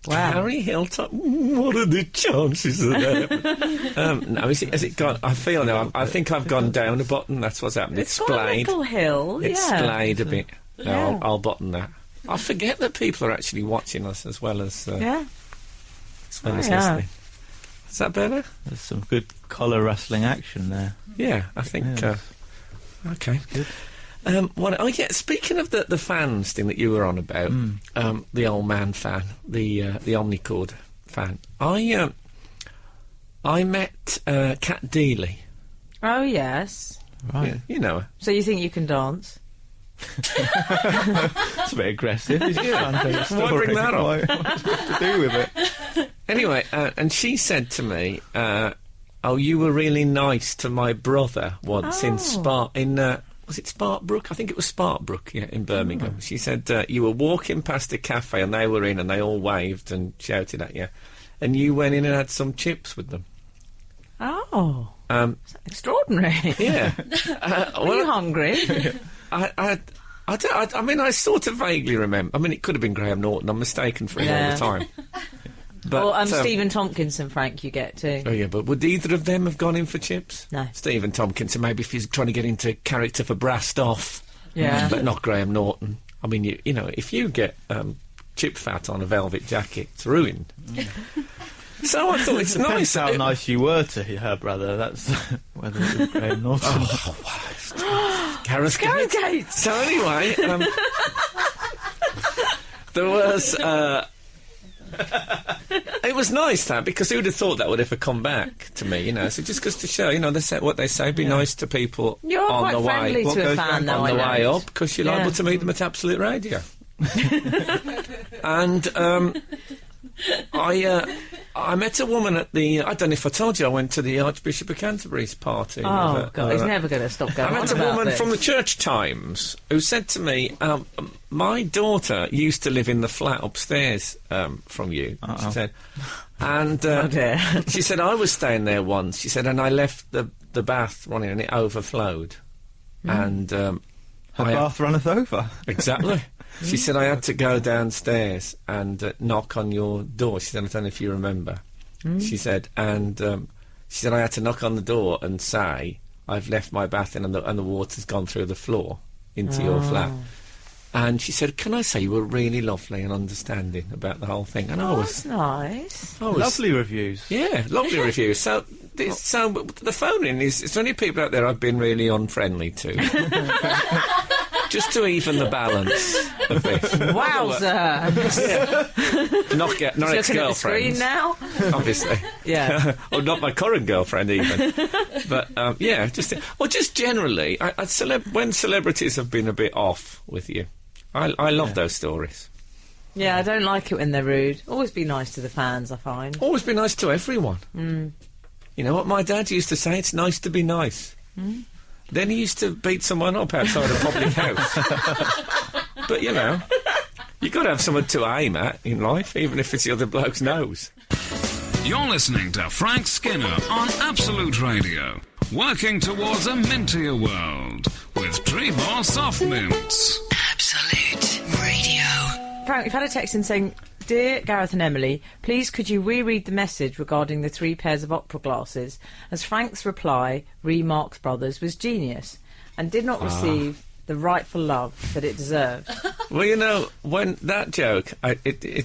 Wow. Harry Hill type? What are the chances of that? No, has it gone? I feel now. I think I've gone down a button. That's what's happened. It's got a splayed. little hill, It's splayed a bit. No, Yeah. I'll button that. I forget that people are actually watching us as well as Yeah. listening. Is that better? There's some good collar rustling action there. Yeah, I think. Yes. Okay. Good. Speaking of the fans thing that you were on about, the old man fan, the Omnicord fan. I met Kat Deely. Oh, yes. Right. Yeah, you know her. So you think you can dance? It's a bit aggressive. He's trying to tell a Why bring story. that up? What's it to do with it? Anyway, and she said to me, "Oh, you were really nice to my brother once in was it Sparkbrook? I think it was Sparkbrook, yeah, in Birmingham." She said you were walking past a cafe and they were in and they all waved and shouted at you, and you went in and had some chips with them. Oh. Extraordinary. Yeah. Are you hungry? I mean, I sort of vaguely remember. I mean, it could have been Graham Norton. I'm mistaken for him all the time. But Or Stephen Tompkinson, Frank, you get too. Oh yeah, but would either of them have gone in for chips? No. Stephen Tompkinson, maybe if he's trying to get into character for Brassed Off. Yeah. But not Graham Norton. I mean, you know, if you get chip fat on a velvet jacket, it's ruined. So I thought it's nice. Depends how nice you were to her brother. That's whether it was Graham Norton. Gareth Gates. So anyway, there was. It was nice that, because who'd have thought that would ever come back to me, you know? So just goes to show, you know, they say what they say, be nice to people You're on quite the friendly way. to a fan, though, On the I way know. up, because you're Yeah. liable to meet them at Absolute Radio. And I met a woman at the... I don't know if I told you, I went to the Archbishop of Canterbury's party. Oh, God, he's never going to stop going I on met a about woman this. from the Church Times who said to me, my daughter used to live in the flat upstairs from you, she said. And Oh, dear. she said, I was staying there once. She said, and I left the bath running and it overflowed. And Her bath runneth over. exactly. She said, I had to go downstairs and knock on your door. She said, I don't know if you remember. She said, and she said, I had to knock on the door and say, I've left my bath in and the water's gone through the floor into your flat. And she said, can I say you were really lovely and understanding about the whole thing? And I was... That's nice. Lovely reviews. Yeah, lovely review. So the phone-in is there any people out there I've been really unfriendly to? Just to even the balance of this. Wowzer. Not Looking at the screen ex-girlfriends, now? obviously. Yeah. Or not my current girlfriend even. But yeah, just generally, when celebrities have been a bit off with you, I love those stories. Yeah, I don't like it when they're rude. Always be nice to the fans, I find. Always be nice to everyone. You know what my dad used to say? It's nice to be nice. Then he used to beat someone up outside a public house. But, you know, you've got to have someone to aim at in life, even if it's the other bloke's nose. You're listening to Frank Skinner on Absolute Radio. Working towards a mintier world with Treebor Soft Mints. Absolute Radio. Frank, we've had a text in saying, Dear Gareth and Emily, please could you reread the message regarding the 3 pairs of opera glasses, as Frank's reply, re Marx Brothers, was genius and did not receive the rightful love that it deserved. Well, you know, when that joke,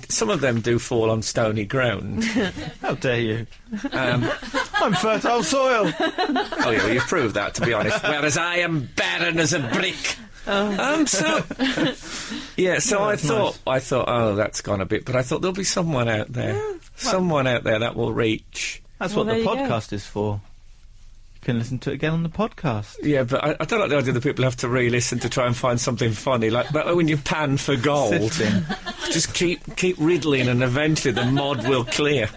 some of them do fall on stony ground. How dare you? I'm fertile soil. Oh, yeah, well, you've proved that, to be honest. Whereas I am barren as a brick. So I thought, oh, that's gone a bit, but I thought there'll be someone out there, that will reach. That's what the podcast is for. You can listen to it again on the podcast. Yeah, but I don't like the idea that people have to re-listen to try and find something funny. Like when you pan for gold, just keep riddling, and eventually the mod will clear.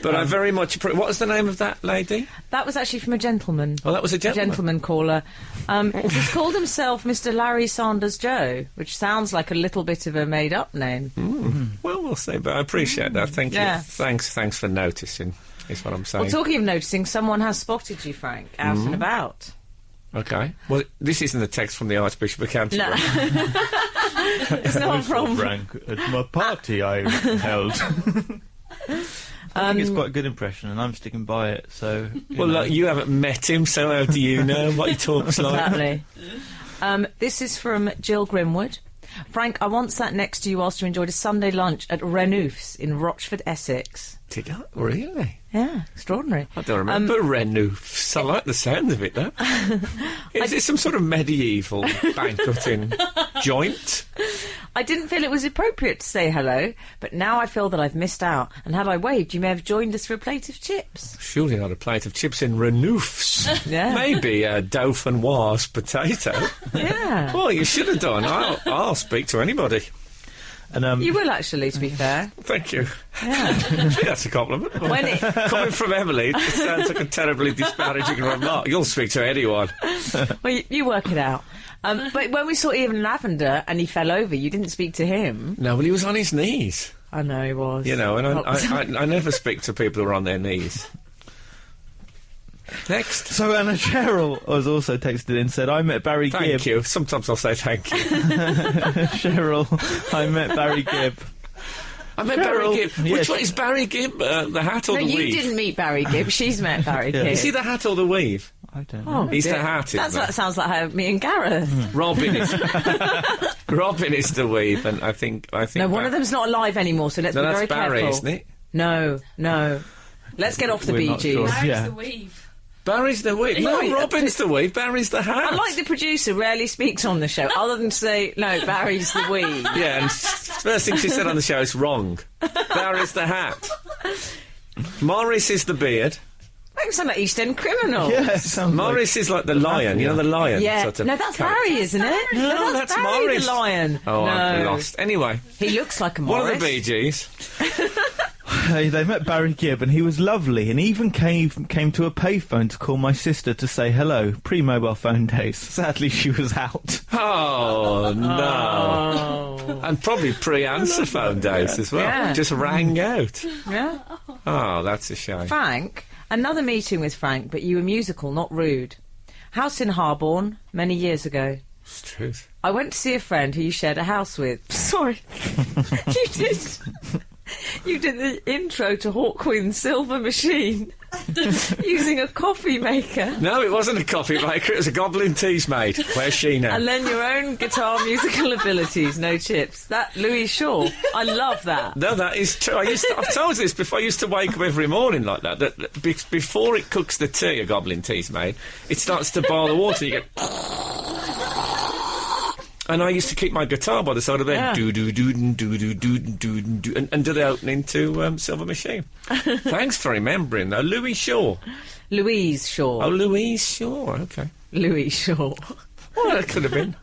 But I very much what was the name of that lady? That was actually from a gentleman. Oh, that was a gentleman. Gentleman caller. He's called himself Mr. Larry Sanders Joe, which sounds like a little bit of a made-up name. Well, we'll see, but I appreciate that. Thank you. Yeah. Thanks for noticing, is what I'm saying. Well, talking of noticing, someone has spotted you, Frank, out and about. Okay. Well, this isn't a text from the Archbishop of Canterbury. No. It's not from... Frank, at my party I held. I think it's quite a good impression, and I'm sticking by it, so... Well, look, you haven't met him, so how do you know what he talks like? Exactly. This is from Jill Grimwood. Frank, I once sat next to you whilst you enjoyed a Sunday lunch at Renouf's in Rochford, Essex. Did I? Really? Yeah, extraordinary. I don't remember Renouf's. I like the sound of it, though. Is it some sort of medieval banqueting joint? I didn't feel it was appropriate to say hello, but now I feel that I've missed out, and had I waved, you may have joined us for a plate of chips. Surely not a plate of chips in Renouf's. Yeah. Maybe a Dauphinoise potato. Yeah. Well, you should have done. I'll speak to anybody. And, You will, actually, to be fair. Thank you. Yeah. I think that's a compliment. Coming from Emily, it sounds like a terribly disparaging remark. You'll speak to anyone. Well, you work it out. But when we saw Ian Lavender and he fell over, you didn't speak to him. No, well, he was on his knees. I know he was. You know, and I never speak to people who are on their knees. Next. So Anna Cheryl was also texted in and said, I met Barry Gibb. Thank you. Sometimes I'll say thank you. Cheryl, I met Barry Gibb. I met Cheryl, Barry Gibb. yes. Which one is Barry Gibb? The hat or No, the you weave? didn't meet Barry Gibb. She's met Barry Gibb. Is he the hat or the weave? I don't know. He's the hat, isn't That sounds like how me and Gareth. Robin is Robin is the weave, and I think No, one of them's not alive anymore, so let's be very that's Barry, careful. isn't it? No. Let's get off the We're Bee not Gees. sure. Barry's Yeah. the weave. Barry's the weave. No, Yeah, Robin's the weave. Barry's the hat. I like the producer rarely speaks on the show, other than to say, no, Barry's the weave. Yeah, and first thing she said on the show is wrong. Barry's the hat. Morris is the beard. Makes sound like East End criminal. Yeah, it sounds Morris is like the lion. You know the lion. Yeah. Sort of No, that's character. Barry, isn't it? No, that's Barry Morris. the lion. Oh, no. I'm lost. Anyway, He looks like a one Morris. of the Bee Gees. They met Barry Gibb, and he was lovely, and even came to a payphone to call my sister to say hello, pre-mobile phone days. Sadly, she was out. Oh, no. Oh. And probably pre-answer phone days as well. Yeah. Just rang out. Yeah. Oh, that's a shame. Frank, another meeting with Frank, but you were musical, not rude. House in Harborne, many years ago. It's the truth. I went to see a friend who you shared a house with. Sorry. You did. You did the intro to Hawkwind Silver Machine using a coffee maker. No, it wasn't a coffee maker. It was a Goblin Tea's maid. Where's she now? And then your own guitar musical abilities, no chips. That Louis Shaw. I love that. No, that is true. I've told you this before. I used to wake up every morning like that. Before it cooks the tea, a Goblin Tea's made, it starts to boil the water. You get... And I used to keep my guitar by the side of the bed, Yeah. do-do-do-do-do-do-do-do, and do the opening to Silver Machine. Thanks for remembering, though. Louis Shaw. Louise Shaw. Oh, Louise Shaw, OK. Louis Shaw. Well, that could have been.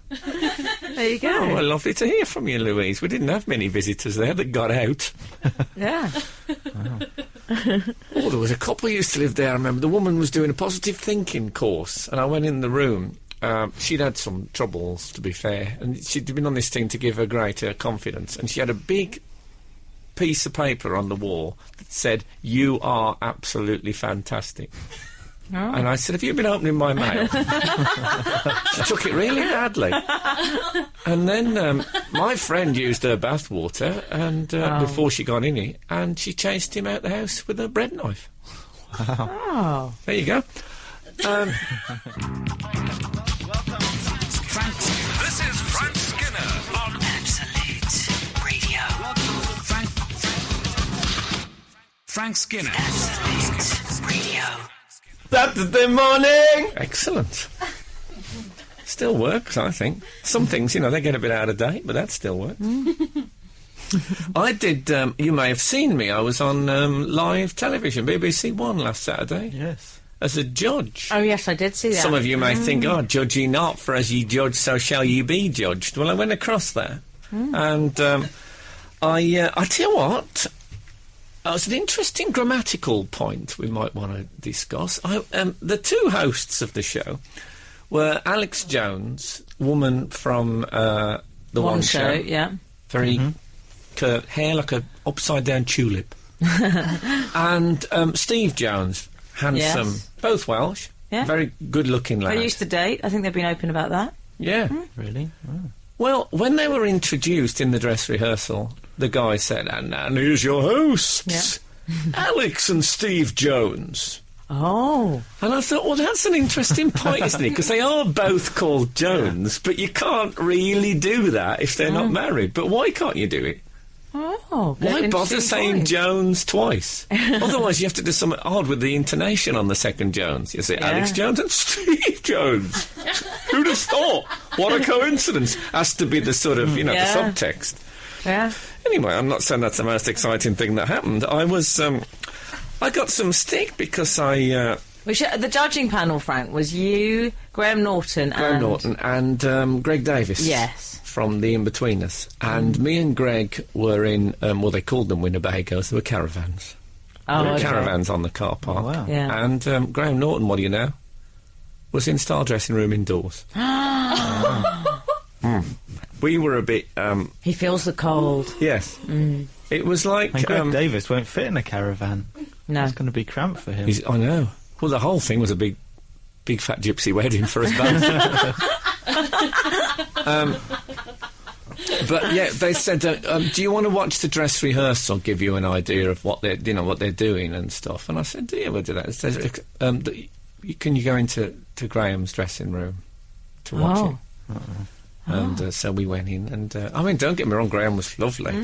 There you go. Oh, well, lovely to hear from you, Louise. We didn't have many visitors there that got out. Yeah. Oh, there was a couple who used to live there, I remember. The woman was doing a positive thinking course, and I went in the room. She'd had some troubles, to be fair, and she'd been on this thing to give her greater confidence, and she had a big piece of paper on the wall that said, "You are absolutely fantastic." Oh. And I said, "Have you been opening my mail?" She took it really badly. And then my friend used her bathwater and before she got in it, and she chased him out the house with a bread knife. Oh. There you go. This is Frank Skinner on Absolute Radio. Frank Skinner. Absolute Radio. Saturday morning! Excellent. Still works, I think. Some things, they get a bit out of date, but that still works. I did, you may have seen me, I was on live television, BBC One last Saturday. Yes. As a judge. Oh, yes, I did see that. Some of you may think, judge ye not, for as ye judge, so shall ye be judged. Well, I went across there, and I tell you what, it was an interesting grammatical point we might want to discuss. The two hosts of the show were Alex Jones, woman from the One Show. Yeah. Very hair like a upside-down tulip. And Steve Jones, handsome, both Welsh, very good-looking lad. They used to date. I think they've been open about that. Yeah. Really? Oh. Well, when they were introduced in the dress rehearsal, the guy said, and here's your hosts, Alex and Steve Jones. Oh. And I thought, well, that's an interesting point, isn't it? Because they are both called Jones, but you can't really do that if they're not married. But why can't you do it? Oh, Why bother interesting saying point. Jones twice? Otherwise, you have to do something odd with the intonation on the second Jones. You say Alex Jones and Steve Jones. Who'd have thought? What a coincidence. Has to be the sort of, the subtext. Yeah. Anyway, I'm not saying that's the most exciting thing that happened. I got some stick because The judging panel, Frank, was you, Graham Norton and Greg Davis. Yes. From the In-Betweeners. And me and Greg were in, they called them Winnebagos, they were caravans. Oh, There were okay. caravans on the car park. Oh, wow. Yeah. And Graham Norton, what do you know, was in style dressing room indoors. We were a bit... He feels the cold. yes. It was like... And Greg Davis won't fit in a caravan. No. It's going to be cramped for him. I know. Well, the whole thing was a big fat gypsy wedding for us both. But yeah, they said, "Do you want to watch the dress rehearsal? Give you an idea of what they're doing and stuff." And I said, "Yeah, we'll do that." It says, "Can you go into Graham's dressing room to watch it?" And so we went in, and don't get me wrong, Graham was lovely,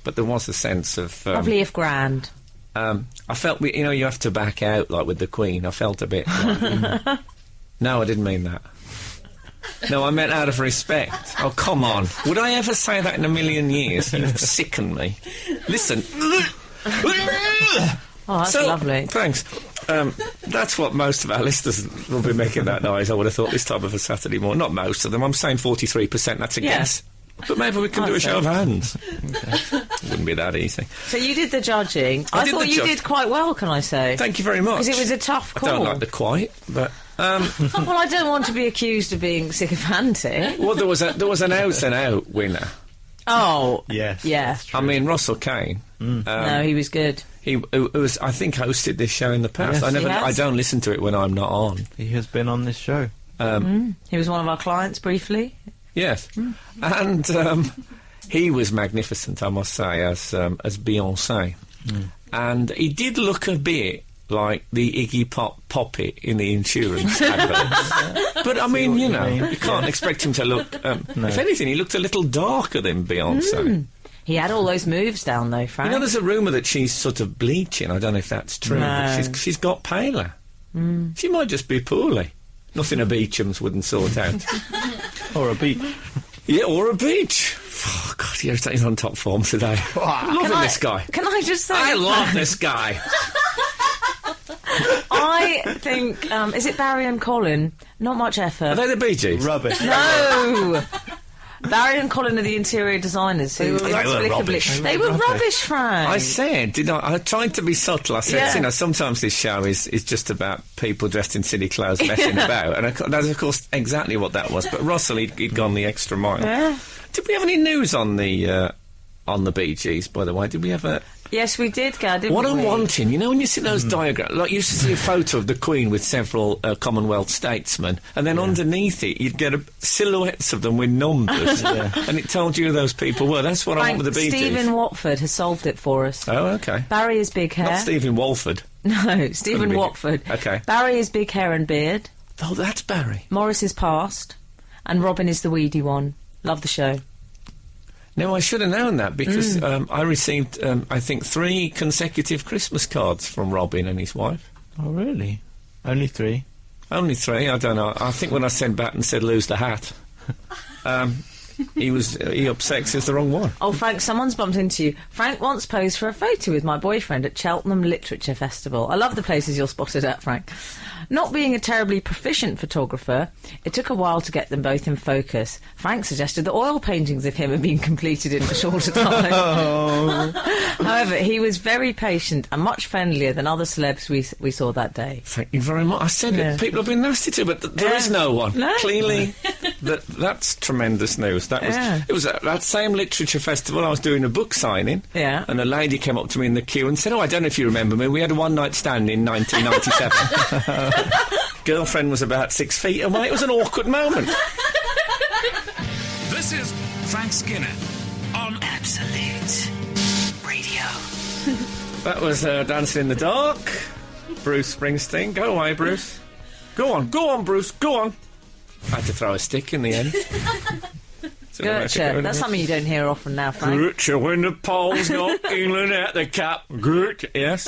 but there was a sense of Lovely if grand. I felt you have to back out like with the Queen. I felt a bit. Like, no, I didn't mean that. No, I meant out of respect. Oh, come on. Would I ever say that in a million years? You've sickened me. Listen. Oh, that's lovely. Thanks. That's what most of our listeners will be making that noise, I would have thought, this time of a Saturday morning. Not most of them. I'm saying 43%. That's a guess. But maybe we can do a show of hands. Okay. It wouldn't be that easy. So you did the judging. I thought you did quite well, can I say? Thank you very much. Because it was a tough call. I don't like the quite, but... well, I don't want to be accused of being sycophantic. Well, there was an out-and-out winner. Oh. Yes. Yeah. I mean, Russell Kane. No, he was good. He was, I think, hosted this show in the past. Yes, I don't listen to it when I'm not on. He has been on this show. He was one of our clients briefly. Yes. And he was magnificent, I must say, as Beyoncé. And he did look a bit like the Iggy Pop Poppet in the insurance adverts. But, I mean, you can't expect him to look... No. If anything, he looked a little darker than Beyoncé. He had all those moves down, though, Frank. There's a rumour that she's sort of bleaching. I don't know if that's true. No. But she's got paler. She might just be poorly. Nothing a Beecham's wouldn't sort out. Or a beach. Yeah, or a beach. Oh, God, he's on top form today. Loving this guy. Can I just say... I love this guy. I think... is it Barry and Colin? Not much effort. Are they the Bee Gees? Rubbish. No! Barry and Colin are the interior designers who inexplicably... They were rubbish, Frank. I said, I tried to be subtle. I said, sometimes this show is just about people dressed in silly clothes messing about. And that's, of course, exactly what that was. But Russell, he'd gone the extra mile. Yeah. Did we have any news on the Bee Gees, by the way? Did we have a... Yes, we did, Gad, didn't What we? I'm wanting, when you see those diagrams, like you used to see a photo of the Queen with several Commonwealth statesmen, and then underneath it you'd get silhouettes of them with numbers, and it told you who those people were. That's what I want with the Bee Gees. Stephen Watford has solved it for us. Oh, okay. Barry is big hair. Not Stephen Walford. No, Stephen Watford. Okay. Barry is big hair and beard. Oh, that's Barry. Morris is past. And Robin is the weedy one. Love the show. No, I should have known that because I received, I think, 3 consecutive Christmas cards from Robin and his wife. Oh, really? Only 3? Only 3, I don't know. I think when I sent back and said lose the hat, he upset 'cause it's the wrong one. Oh, Frank, someone's bumped into you. Frank once posed for a photo with my boyfriend at Cheltenham Literature Festival. I love the places you're spotted at, Frank. Not being a terribly proficient photographer, it took a while to get them both in focus. Frank suggested that oil paintings of him had been completed in a shorter time. However, he was very patient and much friendlier than other celebs we saw that day. Thank you very much. I said it. People have been nasty to, but there is no one. No. Clearly, that's tremendous news. That was it was at that same literature festival. I was doing a book signing, and a lady came up to me in the queue and said, "Oh, I don't know if you remember me. We had a one-night stand in 1997." Girlfriend was about 6 feet away. It was an awkward moment. This is Frank Skinner on Absolute Radio. That was Dancing in the Dark. Bruce Springsteen. Go away, Bruce. Go on, Bruce. Go on. I had to throw a stick in the end. Gertrude. That's something you don't hear often now, Frank. Gertrude, when the Poles knock England at the cap. Gert, yes.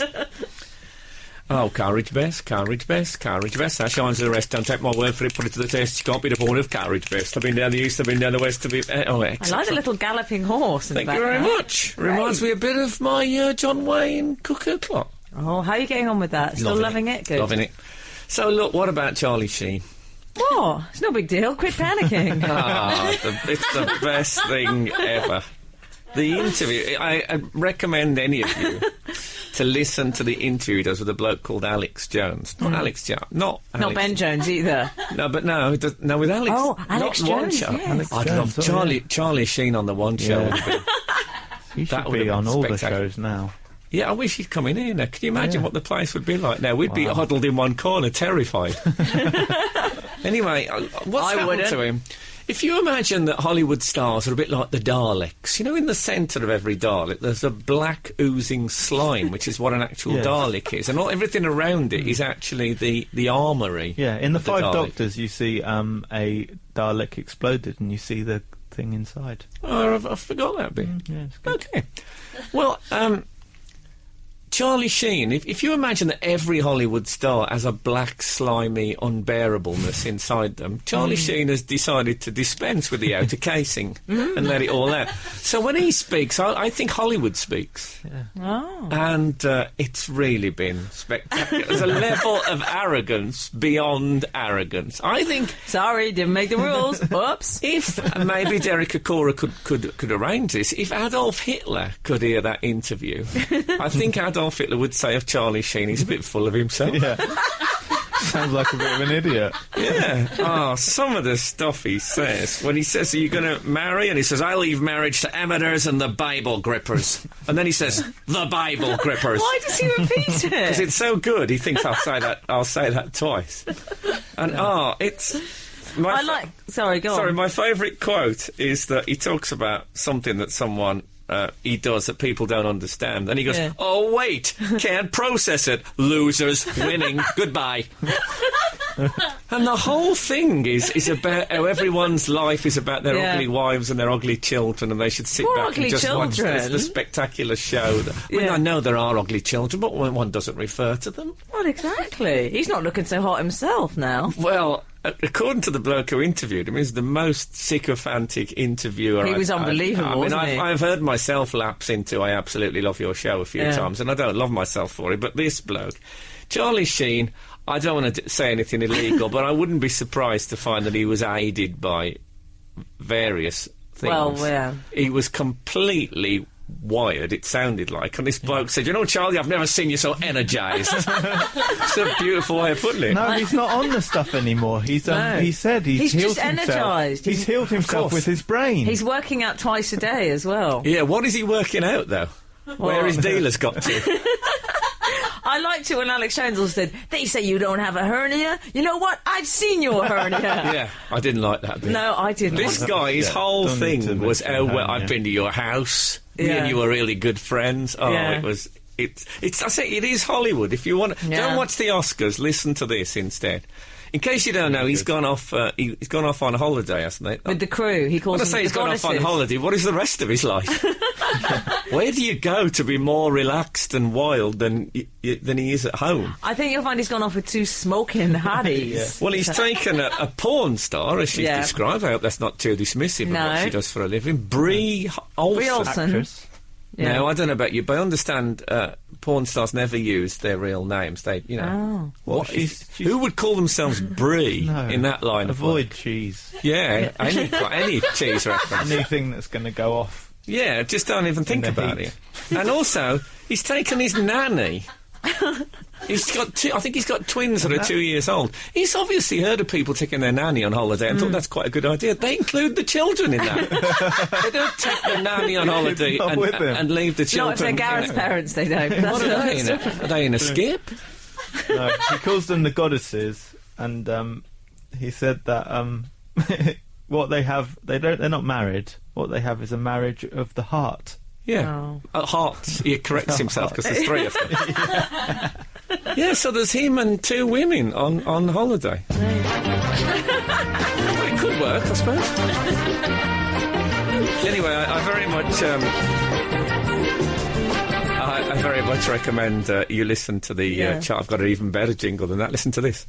Oh, courage best. That shines the rest. Don't take my word for it, put it to the test. You can't be the born of courage best. I've been down the east, I've been down the west, excellent. I like the little galloping horse in the Thank you very much. Great. Reminds me a bit of my John Wayne cuckoo clock. Oh, how are you getting on with that? Still loving it? Good. Loving it. So, look, what about Charlie Sheen? What? It's no big deal. Quit panicking. It's the best thing ever. The interview, I recommend any of you to listen to the interview he does with a bloke called Alex Jones. Not Alex Jones. Not Ben Jones either. No, but no, with Alex. Oh, Alex not Jones, One Show. yes. I'd love Charlie Sheen on the One Show. Yeah. He should be on all the shows now. Yeah, I wish he'd come in here now. Can you imagine what the place would be like now? We'd be huddled in one corner, terrified. Anyway, what's happened to him? If you imagine that Hollywood stars are a bit like the Daleks, you know, in the centre of every Dalek there's a black oozing slime, which is what an actual Dalek is, and everything around it is actually the armoury. Yeah, in the Five Doctors you see a Dalek exploded and you see the thing inside. Oh, I forgot that bit. Yeah, it's good. Okay. Well, Charlie Sheen, if you imagine that every Hollywood star has a black, slimy unbearableness inside them, Charlie Sheen has decided to dispense with the outer casing and let it all out. So when he speaks, I think Hollywood speaks. Yeah. Oh. And it's really been spectacular. There's a level of arrogance beyond arrogance. I think... Sorry, didn't make the rules. Oops. If maybe Derek Acora could arrange this, if Adolf Hitler could hear that interview, I think Adolf Hitler would say of Charlie Sheen, he's a bit full of himself. Yeah. Sounds like a bit of an idiot. Yeah. Oh, some of the stuff he says. When he says, are you going to marry? And he says, I leave marriage to amateurs and the Bible grippers. And then he says, the Bible grippers. Why does he repeat it? Because it's so good, he thinks I'll say that twice. And, it's... Sorry, go on. Sorry, my favourite quote is that he talks about something that someone... he does that people don't understand, and he goes, "Oh wait, can't process it, losers, winning, goodbye." And the whole thing is about how everyone's life is about their ugly wives and their ugly children, and they should sit back and just watch the spectacular show. I mean, I know there are ugly children, but one doesn't refer to them. Well, exactly. He's not looking so hot himself now. Well, according to the bloke who interviewed him, he's the most sycophantic interviewer. He was unbelievable, wasn't he? I've heard myself lapse into I absolutely love your show a few times, and I don't love myself for it, but this bloke, Charlie Sheen, I don't want to say anything illegal, but I wouldn't be surprised to find that he was aided by various things. Well, yeah. He was completely wired, it sounded like, and this bloke said, you know, Charlie, I've never seen you so energised. It's a beautiful way of putting it. No, he's not on the stuff anymore. He said he's healed just energised. He's healed himself with his brain. He's working out twice a day as well. Yeah, what is he working out, though? Where his dealers got to? I liked it when Alex Jones also said, they say you don't have a hernia. You know what? I've seen your hernia. Yeah, I didn't like that bit. No, I didn't. This guy, his whole thing was, oh, well, I've been to your house. Me and you were really good friends. Oh, it's I say, it is Hollywood. If you want to, don't watch the Oscars, listen to this instead. In case you don't know, he's gone off. He's gone off on holiday, hasn't he? With the crew, he calls When I them say the he's gone off on goddesses. holiday, what is the rest of his life? Where do you go to be more relaxed and wild than he is at home? I think you'll find he's gone off with 2 smoking haddies. Well, he's taken a porn star, as she's described. I hope that's not too dismissive of what she does for a living. Brie Olsen. Actress. Yeah. Now, I don't know about you, but I understand porn stars never use their real names. They, you know, who would call themselves Brie in that line? Avoid cheese. Yeah, any cheese reference. Anything that's going to go off. Yeah, just don't even think about it. And also, he's taken his nanny. He's got I think he's got twins that are 2 years old. He's obviously heard of people taking their nanny on holiday and thought that's quite a good idea. They include the children in that. They don't take the nanny on holiday and leave the children. Not if they're Gareth's parents, they don't. What are they in? Are they in a skip? No, he calls them the goddesses, and he said that what they have, they're not married. What they have is a marriage of the heart. Yeah, hearts. He corrects himself because there's 3 of them. Yeah, so there's him and 2 women on holiday. Well, it could work, I suppose. Anyway, I very much. I very much recommend you listen to the chart. I've got an even better jingle than that. Listen to this.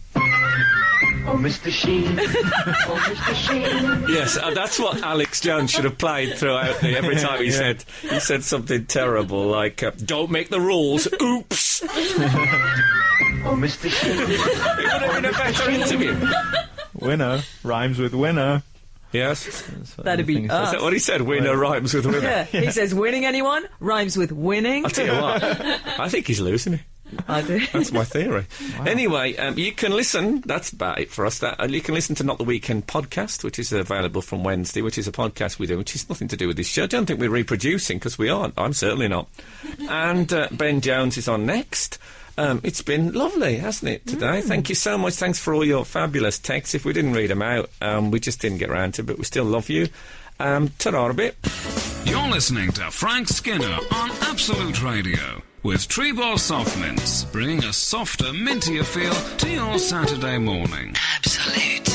Oh, Mr. Sheen. Oh, Mr. Sheen. Yes, that's what Alex Jones should have played throughout every time he said something terrible like, don't make the rules, oops. Oh, Mr. Sheen. It would have been a better interview. Winner rhymes with winner. Yes. That'd be us. Is that what he said? Winner rhymes with winner. Yeah, he says winning anyone rhymes with winning. I'll tell you what, I think he's losing it. I do. That's my theory. Wow. Anyway, you can listen. That's about it for us. You can listen to Not the Weekend podcast, which is available from Wednesday, which is a podcast we do, which has nothing to do with this show. I don't think we're reproducing because we aren't. I'm certainly not. And Ben Jones is on next. It's been lovely, hasn't it, today? Thank you so much. Thanks for all your fabulous texts. If we didn't read them out, we just didn't get around to it, but we still love you. Ta-ra a bit. You're listening to Frank Skinner on Absolute Radio with Treebor Soft Mints, bringing a softer, mintier feel to your Saturday morning. Absolute.